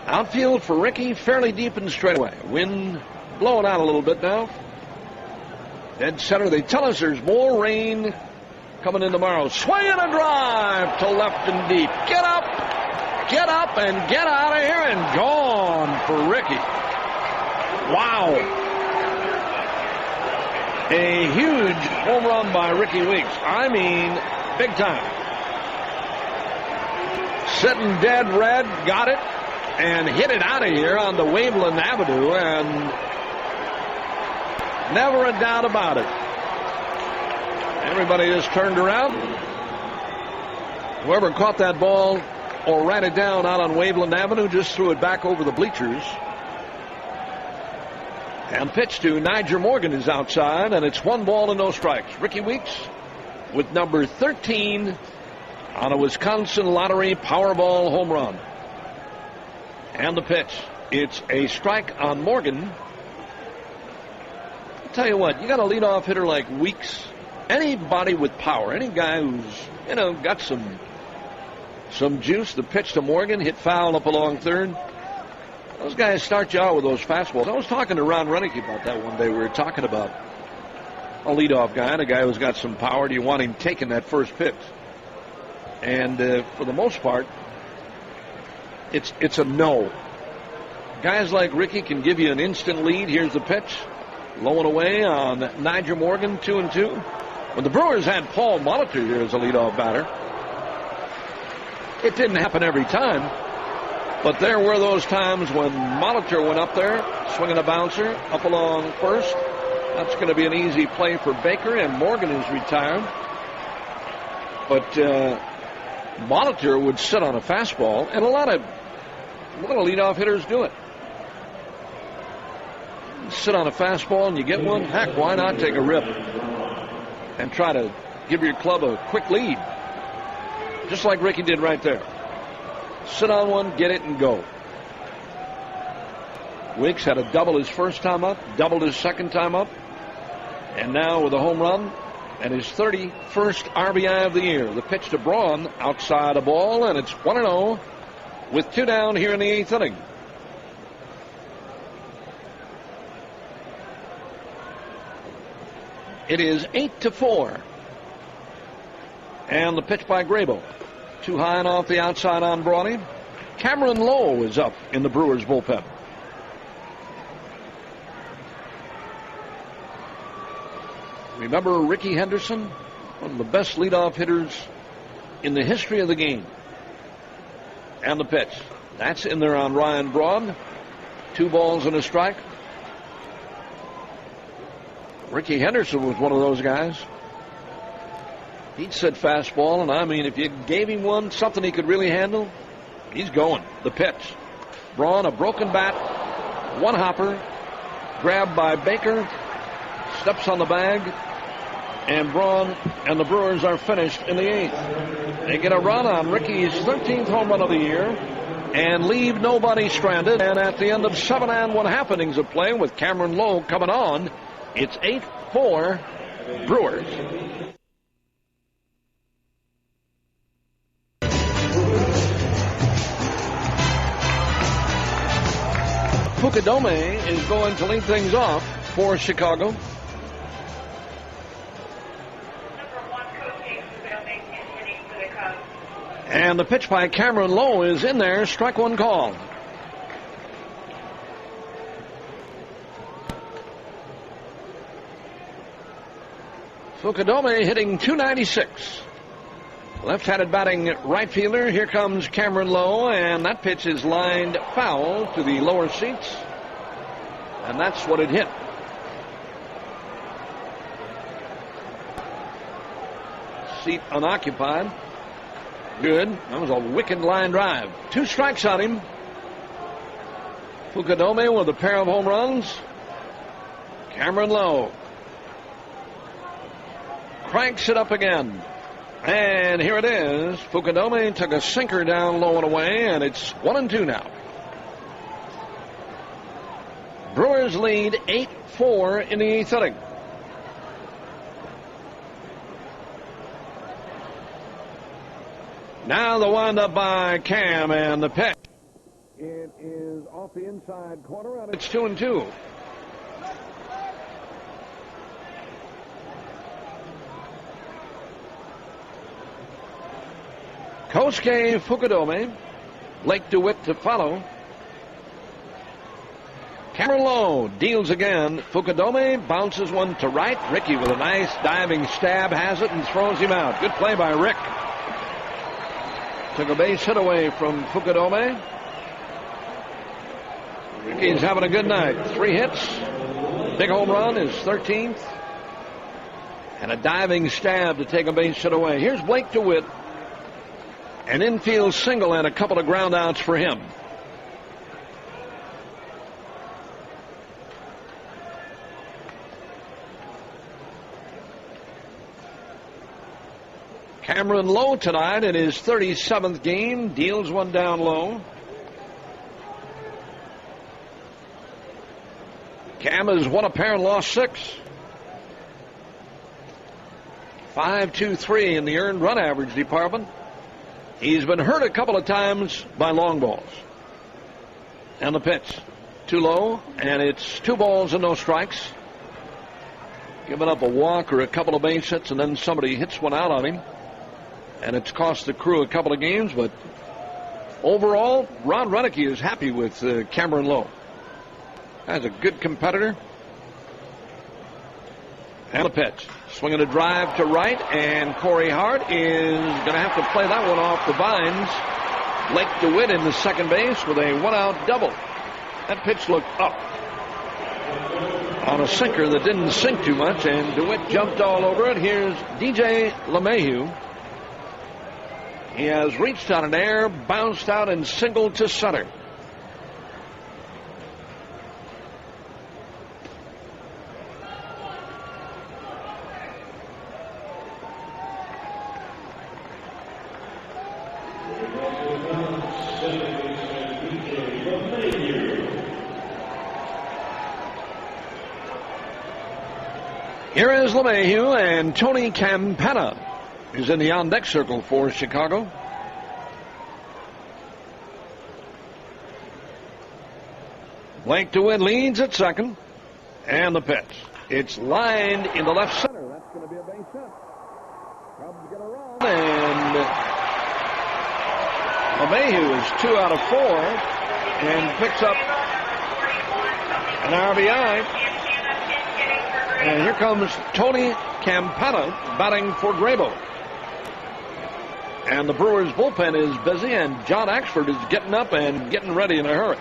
Outfield for Ricky, fairly deep in straightaway. Wind blowing out a little bit now. Dead center. They tell us there's more rain coming in tomorrow. Swing and a drive to left and deep. Get up, and get out of here, and gone for Ricky. Wow. A huge home run by Ricky Weeks. I mean, big time. Sitting dead red, got it, and hit it out of here on the Waveland Avenue, and never a doubt about it. Everybody just turned around. Whoever caught that ball or ran it down out on Waveland Avenue just threw it back over the bleachers. And pitch to Niger Morgan is outside, and it's 1 ball and no strikes. Ricky Weeks with number 13 on a Wisconsin Lottery Powerball home run. And the pitch. It's a strike on Morgan. I'll tell you what, you got a leadoff hitter like Weeks anybody with power, any guy who's, got some juice. The pitch to Morgan, hit foul up along third. Those guys start you out with those fastballs. I was talking to Ron Renick about that one day. We were talking about a leadoff guy, and a guy who's got some power. Do you want him taking that first pitch? And for the most part, it's a no. Guys like Ricky can give you an instant lead. Here's the pitch. Low and away on Nyjer Morgan, 2-2. When the Brewers had Paul Molitor here as a leadoff batter, it didn't happen every time. But there were those times when Molitor went up there, swinging a bouncer, up along first. That's going to be an easy play for Baker, and Morgan is retired. But Molitor would sit on a fastball, and a lot of leadoff hitters do it. You sit on a fastball and you get one, heck, why not take a rip and try to give your club a quick lead? Just like Ricky did right there. Sit on one, get it, and go. Weeks had a double his first time up, doubled his second time up, and now with a home run and his 31st RBI of the year. The pitch to Braun, outside a ball, and it's 1-0 with 2 down here in the 8th inning. It is 8-4. And the pitch by Grabo. Too high and off the outside on Brawley. Cameron Lowe is up in the Brewers bullpen. Remember Ricky Henderson? One of the best leadoff hitters in the history of the game. And the pitch. That's in there on Ryan Braun. 2 balls and a strike. Ricky Henderson was one of those guys. He'd sit fastball, and I mean, if you gave him something he could really handle, he's going. The pitch. Braun, a broken bat, 1 hopper, grabbed by Baker, steps on the bag, and Braun and the Brewers are finished in the 8th. They get a run on Ricky's 13th home run of the year and leave nobody stranded. And at the end of 7 1/2 innings of play with Cameron Lowe coming on, it's 8-4 Brewers. Fukudome is going to lead things off for Chicago. And the pitch by Cameron Lowe is in there. Strike 1 called. Fukudome hitting .296. Left-handed batting right fielder. Here comes Cameron Lowe, and that pitch is lined foul to the lower seats. And that's what it hit. Seat unoccupied. Good. That was a wicked line drive. 2 strikes on him. Fukudome with a pair of home runs. Cameron Lowe cranks it up again. And here it is. Fukudome took a sinker down low and away, and it's 1-2 now. Brewers lead 8-4 in the 8th inning. Now the windup by Cam, and the pitch. It is off the inside corner, and it's 2-2. Kosuke Fukudome, Blake DeWitt to follow. Cameron Lowe deals again. Fukudome bounces one to right. Ricky with a nice diving stab has it and throws him out. Good play by Rick. Took a base hit away from Fukudome. Ricky's having a good night. 3 hits. Big home run, his 13th. And a diving stab to take a base hit away. Here's Blake DeWitt. An infield single and a couple of ground outs for him. Cameron Lowe tonight in his 37th game deals one down low. Cam has won a pair and lost 6. 5.23 in the earned run average department. He's been hurt a couple of times by long balls. And the pitch. Too low, and it's 2 balls and no strikes. Giving up a walk or a couple of base hits, and then somebody hits one out on him. And it's cost the Crew a couple of games, but overall, Ron Rudicke is happy with Cameron Lowe. That's a good competitor. And a pitch. Swinging a drive to right, and Corey Hart is going to have to play that one off the vines. Blake DeWitt in the second base with a 1-out double. That pitch looked up on a sinker that didn't sink too much, and DeWitt jumped all over it. Here's DJ LeMahieu. He has reached on an air, bounced out, and singled to center. Here is LeMahieu, and Tony Campana is in the on-deck circle for Chicago. Blake DeWitt leads at second. And the pitch. It's lined in the left center. That's going to be a base hit. Cubs get a run, and LeMahieu is 2 out of 4 and picks up an RBI. And here comes Tony Campana batting for Grabo. And the Brewers bullpen is busy, and John Axford is getting up and getting ready in a hurry.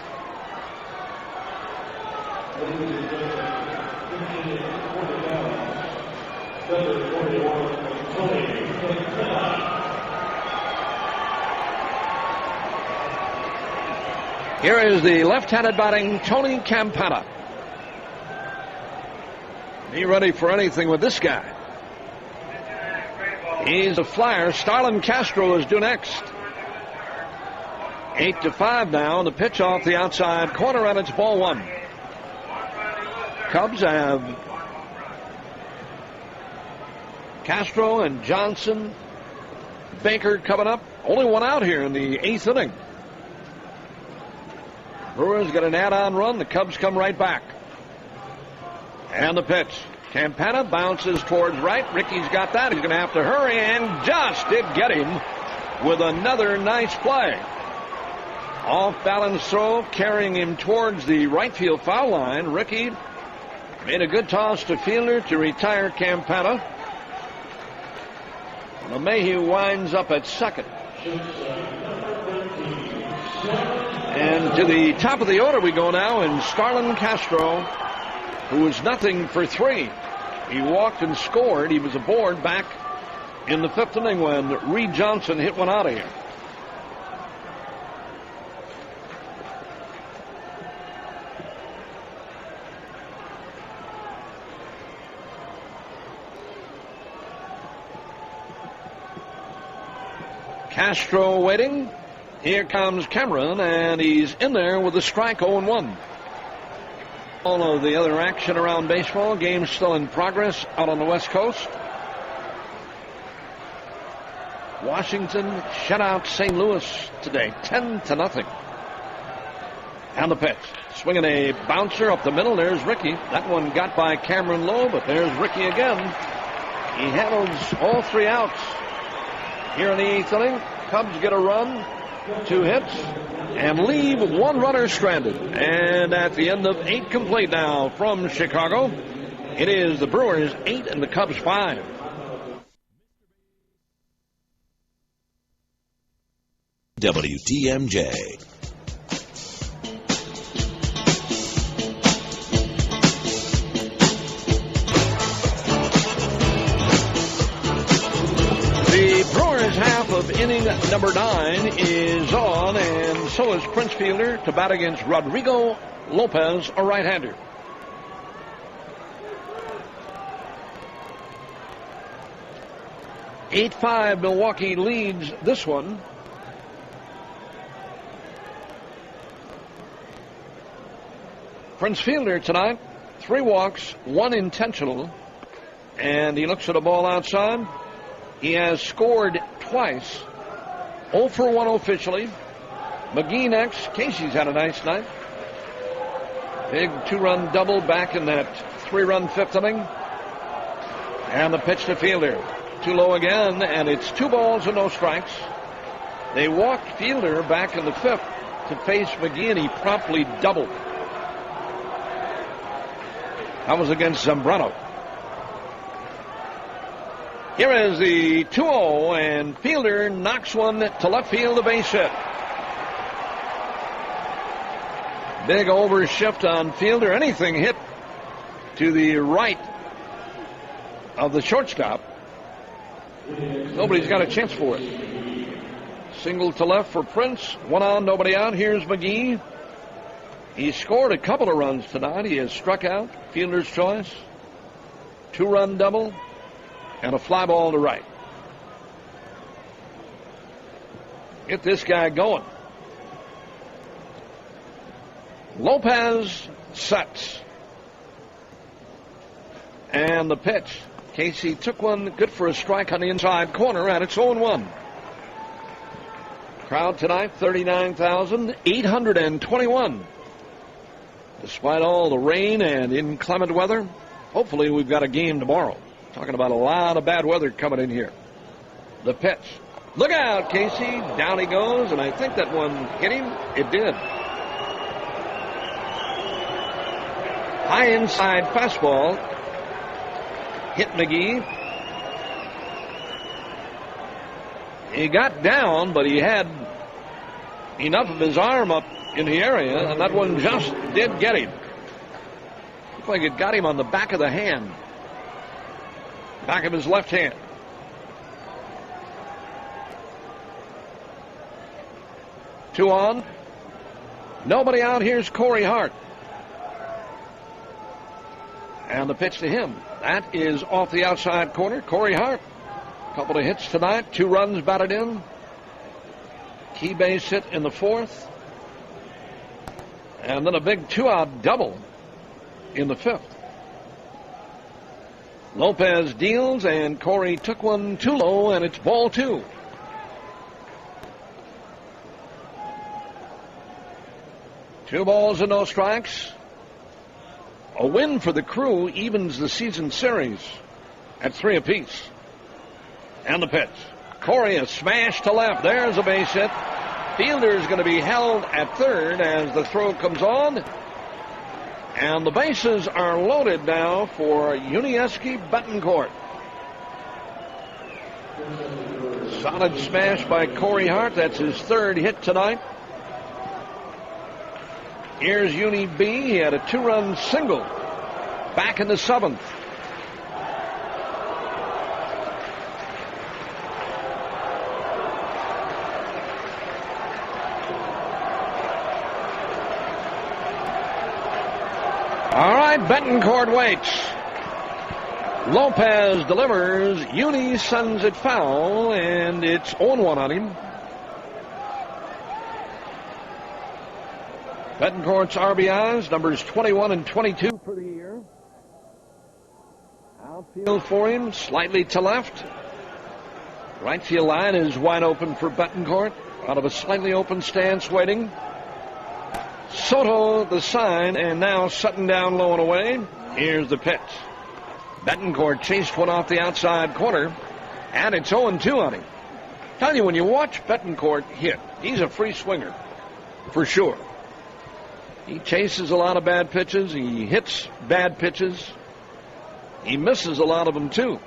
Here is the left-handed batting Tony Campana. Be ready for anything with this guy. He's a flyer. Starlin Castro is due next. 8-5 now. The pitch off the outside corner, and it's ball 1. Cubs have Castro and Johnson, Baker coming up. Only 1 out here in the 8th inning. Brewers get an add-on run. The Cubs come right back. And the pitch. Campana bounces towards right. Ricky's got that. He's going to have to hurry, and just did get him with another nice play. Off-balance throw, carrying him towards the right field foul line. Ricky made a good toss to fielder to retire Campana. LeMahieu winds up at second. And to the top of the order we go now, and Starlin Castro, who was nothing for 3. He walked and scored. He was aboard back in the 5th inning when Reed Johnson hit one out of here. Castro waiting. Here comes Cameron, and he's in there with a strike, 0-1. All of the other action around baseball. Games still in progress out on the West Coast. Washington shut out St. Louis today, 10-0. And the pitch. Swinging a bouncer up the middle. There's Ricky. That one got by Cameron Lowe, but there's Ricky again. He handles all 3 outs here in the 8th inning. Cubs get a run, 2 hits, and leave 1 runner stranded. And at the end of 8 complete now from Chicago, it is the Brewers 8 and the Cubs 5.
WTMJ.
The Brewers half of inning number 9 is on, and so is Prince Fielder to bat against Rodrigo Lopez, a right-hander. (8-5) Milwaukee leads this one. Prince Fielder tonight, 3 walks, 1 intentional, and he looks at a ball outside. He has scored twice. 0 for 1 officially. McGee next. Casey's had a nice night. Big 2-run double back in that 3-run fifth inning. And the pitch to Fielder. Too low again, and it's 2 balls and no strikes. They walked Fielder back in the fifth to face McGee, and he promptly doubled. That was against Zambrano. Here is the 2-0, and Fielder knocks one to left field, a base hit. Big overshift on Fielder. Anything hit to the right of the shortstop, nobody's got a chance for it. Single to left for Prince. 1 on, nobody out. Here's McGee. He scored a couple of runs tonight. He has struck out. Fielder's choice. 2-run double and a fly ball to right. Get this guy going. Lopez sets. And the pitch. Casey took one, good for a strike on the inside corner, and it's 0-1. Crowd tonight, 39,821. Despite all the rain and inclement weather, hopefully we've got a game tomorrow. Talking about a lot of bad weather coming in here. The pitch. Look out, Casey. Down he goes, and I think that one hit him. It did. High inside fastball. Hit McGee. He got down, but he had enough of his arm up in the area, and that one just did get him. Looked like it got him on the back of the hand. Back of his left hand. Two on. Nobody out. Here's Corey Hart. And the pitch to him. That is off the outside corner. Corey Hart. A couple of hits tonight. 2 runs batted in. Key base hit in the 4th. And then a big 2-out double in the 5th. Lopez deals, and Corey took one too low, and it's ball 2. Two balls and no strikes. A win for the Crew evens the season series at 3 apiece. And the pitch. Corey, a smash to left. There's a base hit. Fielder's going to be held at third as the throw comes on. And the bases are loaded now for Yuniesky Betancourt. Solid smash by Corey Hart. That's his 3rd hit tonight. Here's Uni B. He had a 2-run single back in the 7th. All right, Betancourt waits. Lopez delivers. Uni sends it foul, and it's 0-1 on him. Betancourt's RBIs, numbers 21 and 22 for the year. Outfield for him, slightly to left. Right field line is wide open for Betancourt. Out of a slightly open stance waiting. Soto the sign, and now Sutton down low and away. Here's the pitch. Betancourt chased one off the outside corner, and it's 0-2 on him. Tell you, when you watch Betancourt hit, he's a free swinger, for sure. He chases a lot of bad pitches. He hits bad pitches. He misses a lot of them, too.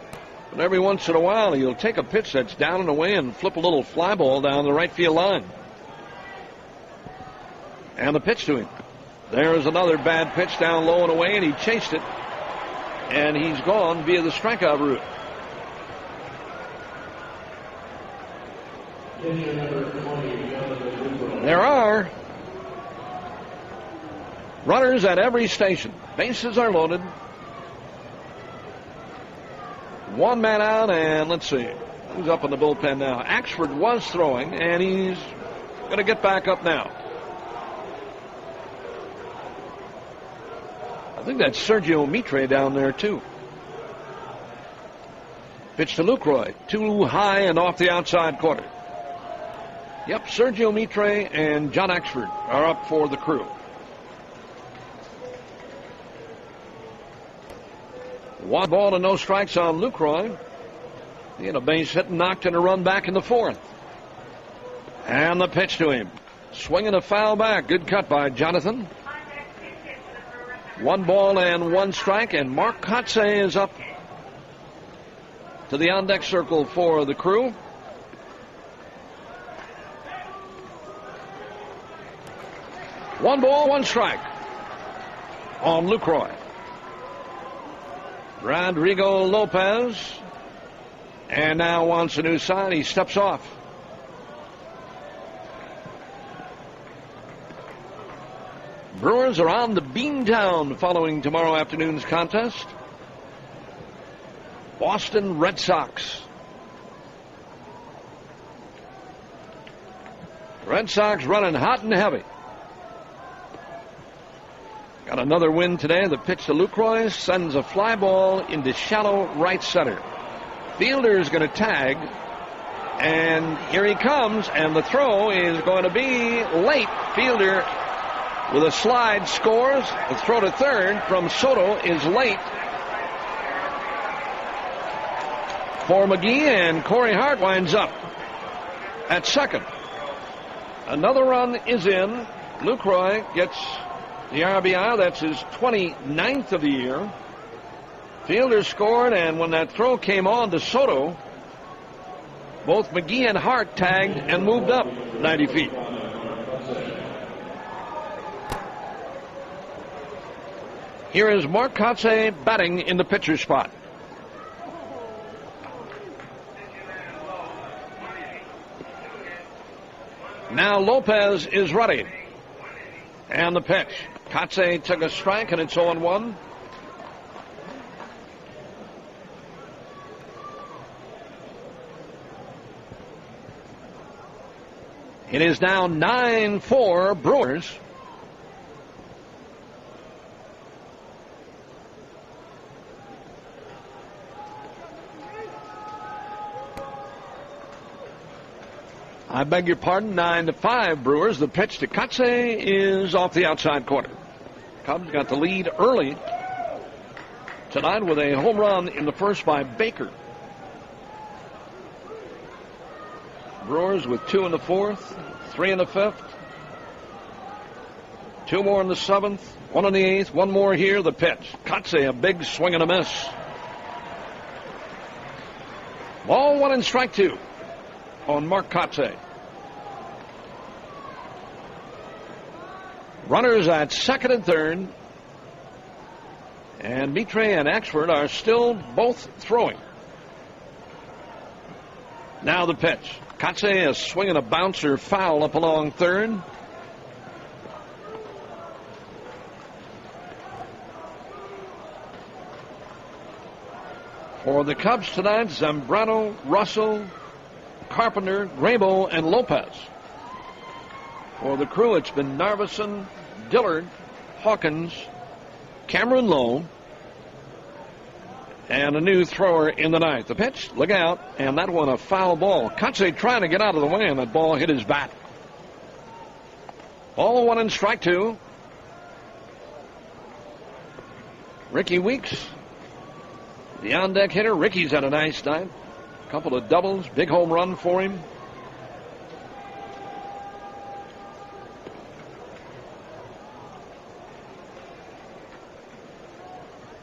But every once in a while, he'll take a pitch that's down and away and flip a little fly ball down the right field line. And the pitch to him. There's another bad pitch down low and away, and he chased it. And he's gone via the strikeout route. There are runners at every station. Bases are loaded. 1 man out, and let's see. Who's up in the bullpen now? Axford was throwing, and he's going to get back up now. I think that's Sergio Mitre down there, too. Pitch to Lucroy. Too high and off the outside corner. Yep, Sergio Mitre and John Axford are up for the Crew. 1 ball and no strikes on Lucroy. He had a base hit and knocked and a run back in the 4th. And the pitch to him. Swinging a foul back. Good cut by Jonathan. 1 ball and 1 strike, and Mark Kotze is up to the on-deck circle for the Crew. One ball, 1 strike on Lucroy. Rodrigo Lopez, and now wants a new sign. He steps off. Brewers are on the Beantown following tomorrow afternoon's contest. Boston Red Sox. Red Sox running hot and heavy. Got another win today. The pitch to Lucroy sends a fly ball into shallow right center. Fielder is going to tag, and here he comes, and the throw is going to be late. Fielder with a slide scores. The throw to third from Soto is late for McGee, and Corey Hart winds up at second. Another run is in. Lucroy gets the RBI. That's his 29th of the year. Fielder scored, and when that throw came on to Soto, both McGee and Hart tagged and moved up 90 feet. Here is Mark Kotze batting in the pitcher's spot. Now Lopez is ready. And the pitch. Kotze took a strike, and it's 0-1. It is now 9-4 Brewers. I beg your pardon, 9-5 Brewers. The pitch to Kotze is off the outside corner. Cubs got the lead early tonight with a home run in the first by Baker. Brewers with 2 in the 4th, 3 in the 5th, 2 more in the 7th, 1 in the 8th, 1 more here. The pitch. Kotze, a big swing and a miss. Ball 1 and strike 2 on Mark Kotze. Runners at second and third, and Mitre and Axford are still both throwing. Now the pitch. Kotze is swinging a bouncer foul up along third. For the Cubs tonight, Zambrano, Russell, Carpenter, Grabo, and Lopez. For the Crew, it's been Narveson, Dillard, Hawkins, Cameron Lowe, and a new thrower in the ninth. The pitch, look out, and that one a foul ball. Kotze trying to get out of the way, and that ball hit his bat. Ball 1 and strike 2. Ricky Weeks, the on-deck hitter. Ricky's had a nice night. A couple of doubles, big home run for him.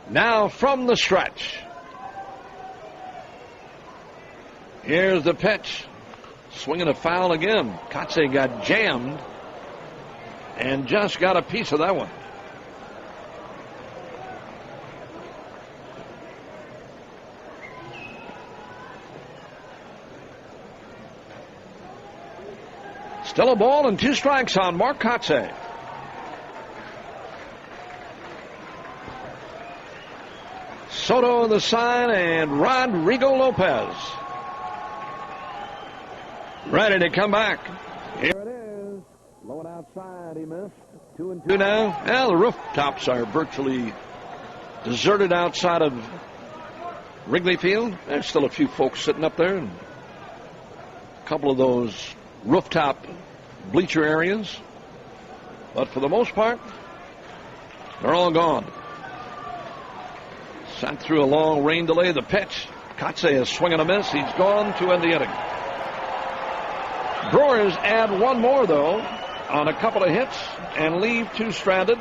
Now from the stretch. Here's the pitch. Swinging a foul again. Kotze got jammed and just got a piece of that one. Still a ball and 2 strikes on Mark Kotze. Soto the sign, and Rodrigo Lopez ready to come back. Here it is. Low and outside, he missed. 2-2 now. Well, the rooftops are virtually deserted outside of Wrigley Field, there's still a few folks sitting up there. And a couple of those rooftop bleacher areas. But for the most part, they're all gone. Sent through a long rain delay. The pitch. Kotze is swinging a miss. He's gone to end the inning. Brewers add one more, though, on a couple of hits and leave two stranded.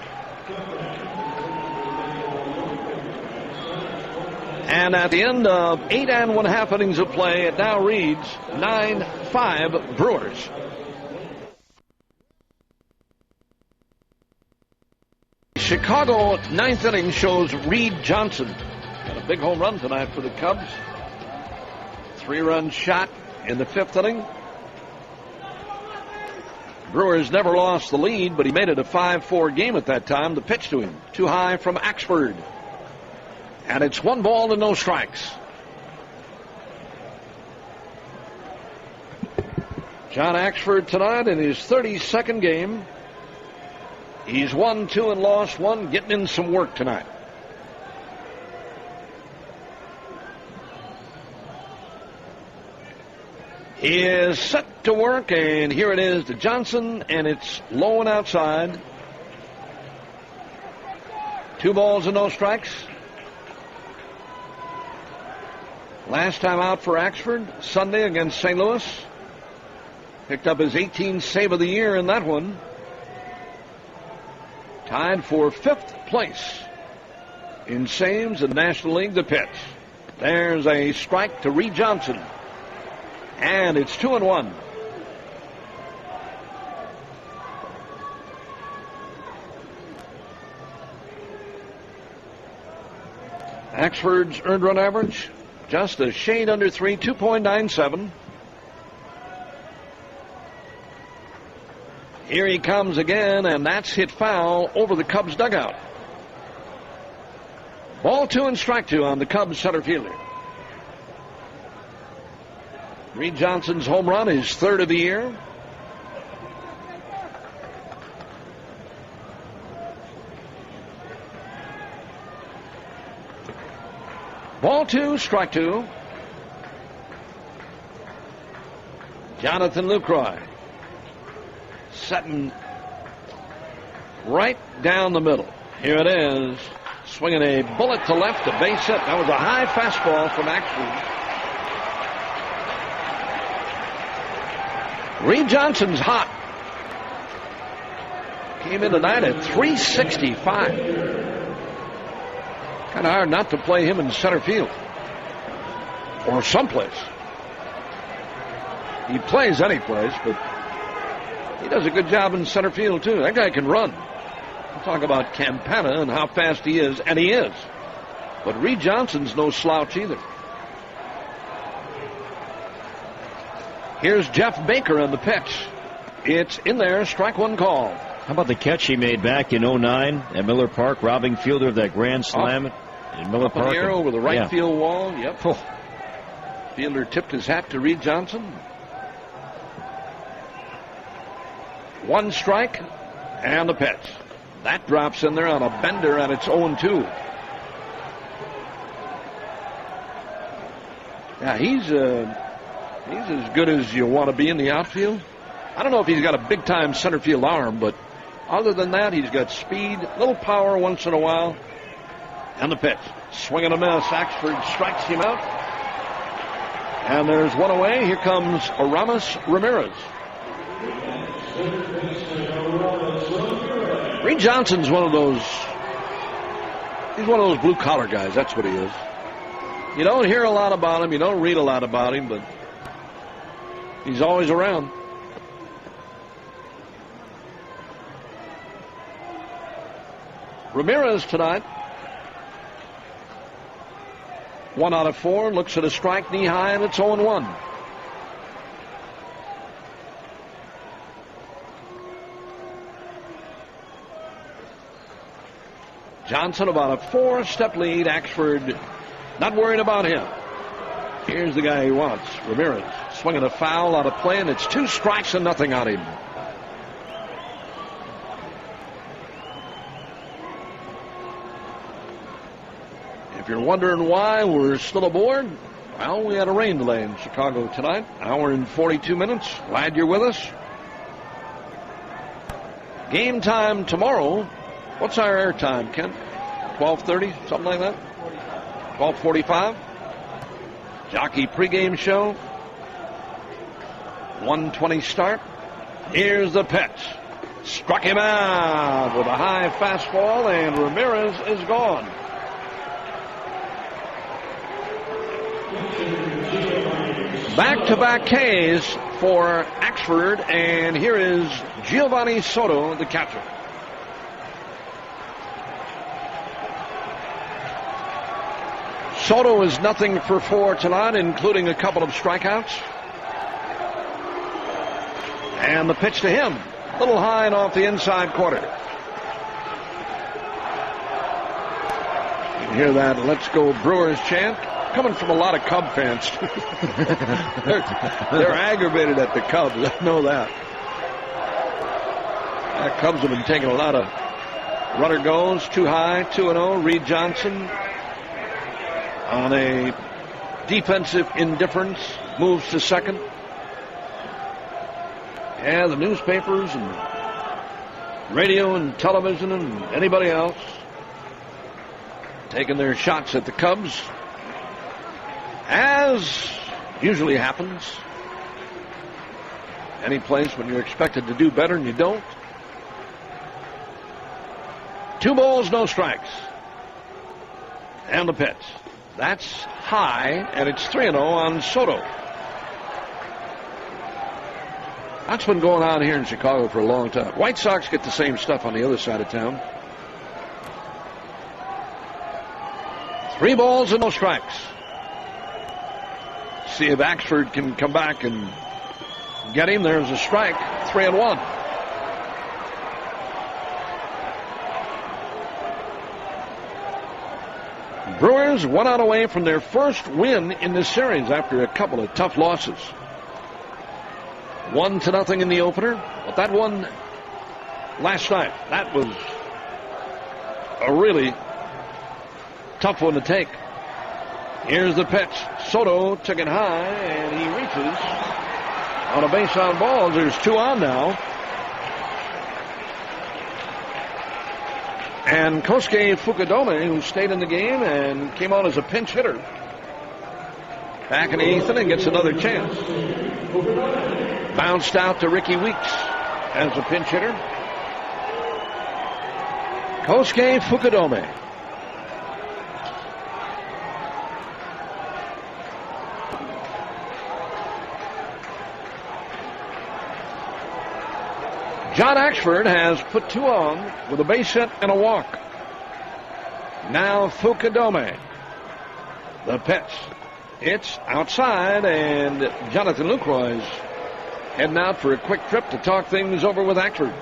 And at the end of 8 1/2 innings of play, it now reads 9-5 Brewers. Chicago 9th inning shows Reed Johnson. Got a big home run tonight for the Cubs. 3-run shot in the 5th inning. Brewers never lost the lead, but he made it a 5-4 game at that time. The pitch to him, too high from Axford. And it's 1 ball and no strikes. John Axford tonight in his 32nd game. He's won 2 and lost 1, getting in some work tonight. He is set to work, and here it is to Johnson, and it's low and outside. 2 balls and no strikes. Last time out for Axford, Sunday against St. Louis. Picked up his 18th save of the year in that one. Tied for 5th place in saves in the National League. The pitch. There's a strike to Reed Johnson. And it's 2-1. Axford's earned run average just a shade under 3, 2.97. Here he comes again, and that's hit foul over the Cubs dugout. Ball 2 and strike 2 on the Cubs center fielder. Reed Johnson's home run is 3rd of the year. Ball 2, strike 2. Jonathan Lucroy setting right down the middle. Here it is. Swinging a bullet to left, a base hit. That was a high fastball from Axford. Reed Johnson's hot. Came in tonight at 365. Kind of hard not to play him in center field or someplace. He plays any place, but he does a good job in center field too. That guy can run. We'll talk about Campana and how fast he is, and he is. But Reed Johnson's no slouch either. Here's Jeff Baker on the pitch. It's in there, strike 1 call.
How about the catch he made back in 09 at Miller Park, robbing fielder of that grand slam in Miller Park?
Up in the air over the right field wall. Yep. Oh. Fielder tipped his hat to Reed Johnson. 1 strike and the pitch. That drops in there on a bender, and it's 0-2. Yeah, he's as good as you want to be in the outfield. I don't know if he's got a big-time center field arm, but other than that, he's got speed, a little power once in a while. And the pitch. Swing and a miss. Axford strikes him out. And there's 1 away. Here comes Aramis Ramirez. Reed Johnson's one of those blue-collar guys. That's what he is. You don't hear a lot about him. You don't read a lot about him, but he's always around. Ramirez tonight, 1 out of 4, looks at a strike knee high, and it's 0-1. Johnson about a 4-step lead. Axford not worried about him. Here's the guy he wants, Ramirez. Swinging a foul out of play, and it's 2 strikes and nothing on him. If you're wondering why we're still aboard, well, we had a rain delay in Chicago tonight. Hour and 42 minutes. Glad you're with us. Game time tomorrow. What's our air time, Kent? 12:30, something like that? 12:45. Jockey pregame show. 1:20 start. Here's the pitch. Struck him out with a high fastball, and Ramirez is gone. Back-to-back Ks for Axford, and here is Giovanni Soto, the catcher. Soto is 0 for 4 tonight, including a couple of strikeouts. And the pitch to him, a little high and off the inside corner. You can hear that "Let's Go Brewers" chant coming from a lot of Cub fans. they're aggravated at the Cubs. I know that. The Cubs have been taking a lot of runner goes, too high, 2-0. Reed Johnson on a defensive indifference moves to second. Yeah, the newspapers and radio and television and anybody else taking their shots at the Cubs, as usually happens any place when you're expected to do better and you don't. 2 balls, no strikes. And the pitch. That's high, and it's 3-0 on Soto. That's been going on here in Chicago for a long time. White Sox get the same stuff on the other side of town. 3 balls and no strikes. See if Axford can come back and get him. There's a strike. 3-1. Brewers 1 out away from their first win in the series after a couple of tough losses. 1-0 in the opener, but that one last night, that was a really tough one to take. Here's the pitch. Soto took it high, and he reaches on a base on balls. There's 2 on now. And Kosuke Fukudome, who stayed in the game and came on as a pinch hitter, back in the 8th inning, gets another chance. Bounced out to Ricky Weeks as a pinch hitter. Kosuke Fukudome. John Axford has put 2 on with a base hit and a walk. Now Fukudome. The pitch. It's outside, and Jonathan Lucroy is heading out for a quick trip to talk things over with Axford.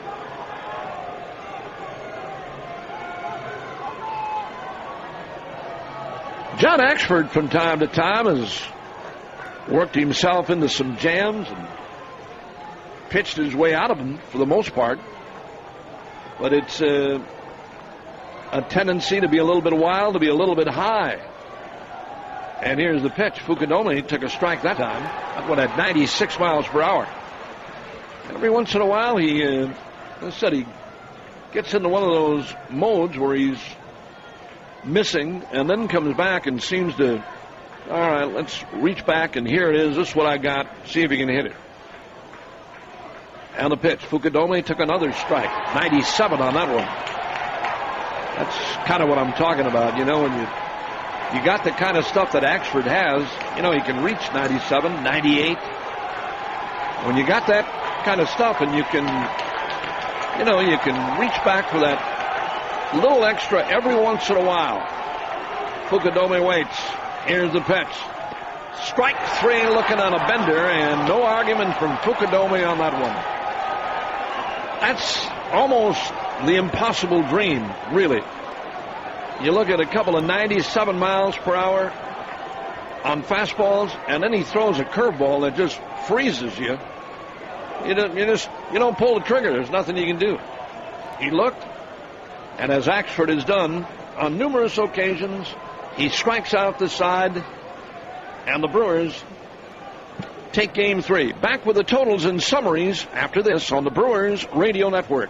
John Axford from time to time has worked himself into some jams and pitched his way out of them for the most part, but it's a tendency to be a little bit wild, to be a little bit high. And here's the pitch. Fukudome took a strike that time. That one at 96 miles per hour. And every once in a while he, as I said, he gets into one of those modes where he's missing and then comes back and seems to, all right, let's reach back, and here it is. This is what I got. See if he can hit it. And the pitch. Fukudome took another strike. 97 on that one. That's kind of what I'm talking about. You know, when you got the kind of stuff that Axford has, you know, he can reach 97, 98. When you got that kind of stuff and you can, you know, you can reach back for that little extra every once in a while. Fukudome waits. Here's the pitch. Strike 3 looking on a bender, and no argument from Fukudome on that one. That's almost the impossible dream, really. You look at a couple of 97 miles per hour on fastballs, and then he throws a curveball that just freezes you. You don't pull the trigger. There's nothing you can do. He looked, and as Axford has done on numerous occasions, He strikes out the side, and the Brewers take game 3. Back with the totals and summaries after this on the Brewers Radio Network.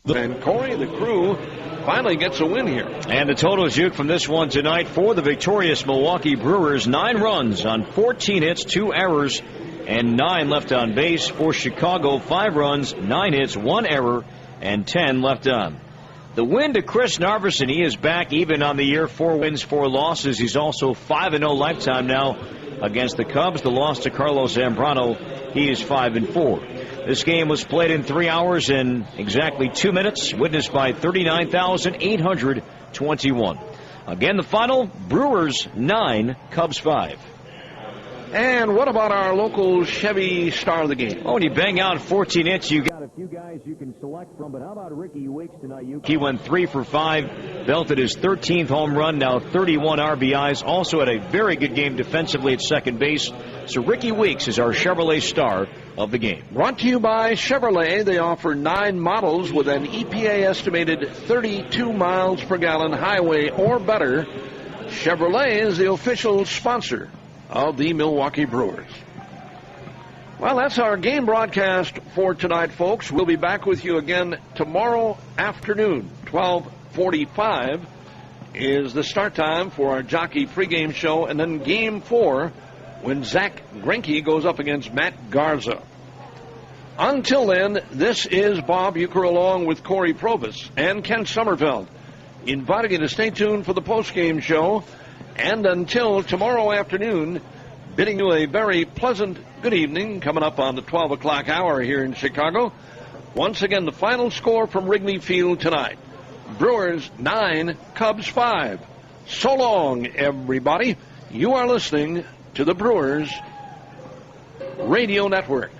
And Corey, the crew, finally gets a win here.
And the totals, Duke, from this one tonight for the victorious Milwaukee Brewers: 9 runs on 14 hits, 2 errors, and 9 left on base. For Chicago, 5 runs, 9 hits, 1 error, and 10 left on. The win to Chris Narveson. He is back even on the year, 4 wins, 4 losses. He's also 5-0 lifetime now against the Cubs. The loss to Carlos Zambrano, he is 5-4. This game was played in 3 hours and exactly 2 minutes, witnessed by 39,821. Again, the final: Brewers 9, Cubs 5.
And what about our local Chevy star of the game?
Oh, when you bang out 14 hits, you got a few guys you can select from. But how about Ricky Weeks tonight? He went 3 for 5, belted his 13th home run, now 31 RBIs. Also had a very good game defensively at second base. So Ricky Weeks is our Chevrolet star of the game.
Brought to you by Chevrolet. They offer 9 models with an EPA estimated 32 miles per gallon highway or better. Chevrolet is the official sponsor of the Milwaukee Brewers. Well, that's our game broadcast for tonight, folks. We'll be back with you again tomorrow afternoon. 12:45 is the start time for our Jockey pregame show, and then game 4 when Zach Greinke goes up against Matt Garza. Until then, this is Bob Uecker along with Corey Probus and Ken Sommerfeld, inviting you to stay tuned for the postgame show. And until tomorrow afternoon, bidding you a very pleasant good evening, coming up on the 12 o'clock hour here in Chicago. Once again, the final score from Wrigley Field tonight: Brewers 9, Cubs 5. So long, everybody. You are listening to the Brewers Radio Network.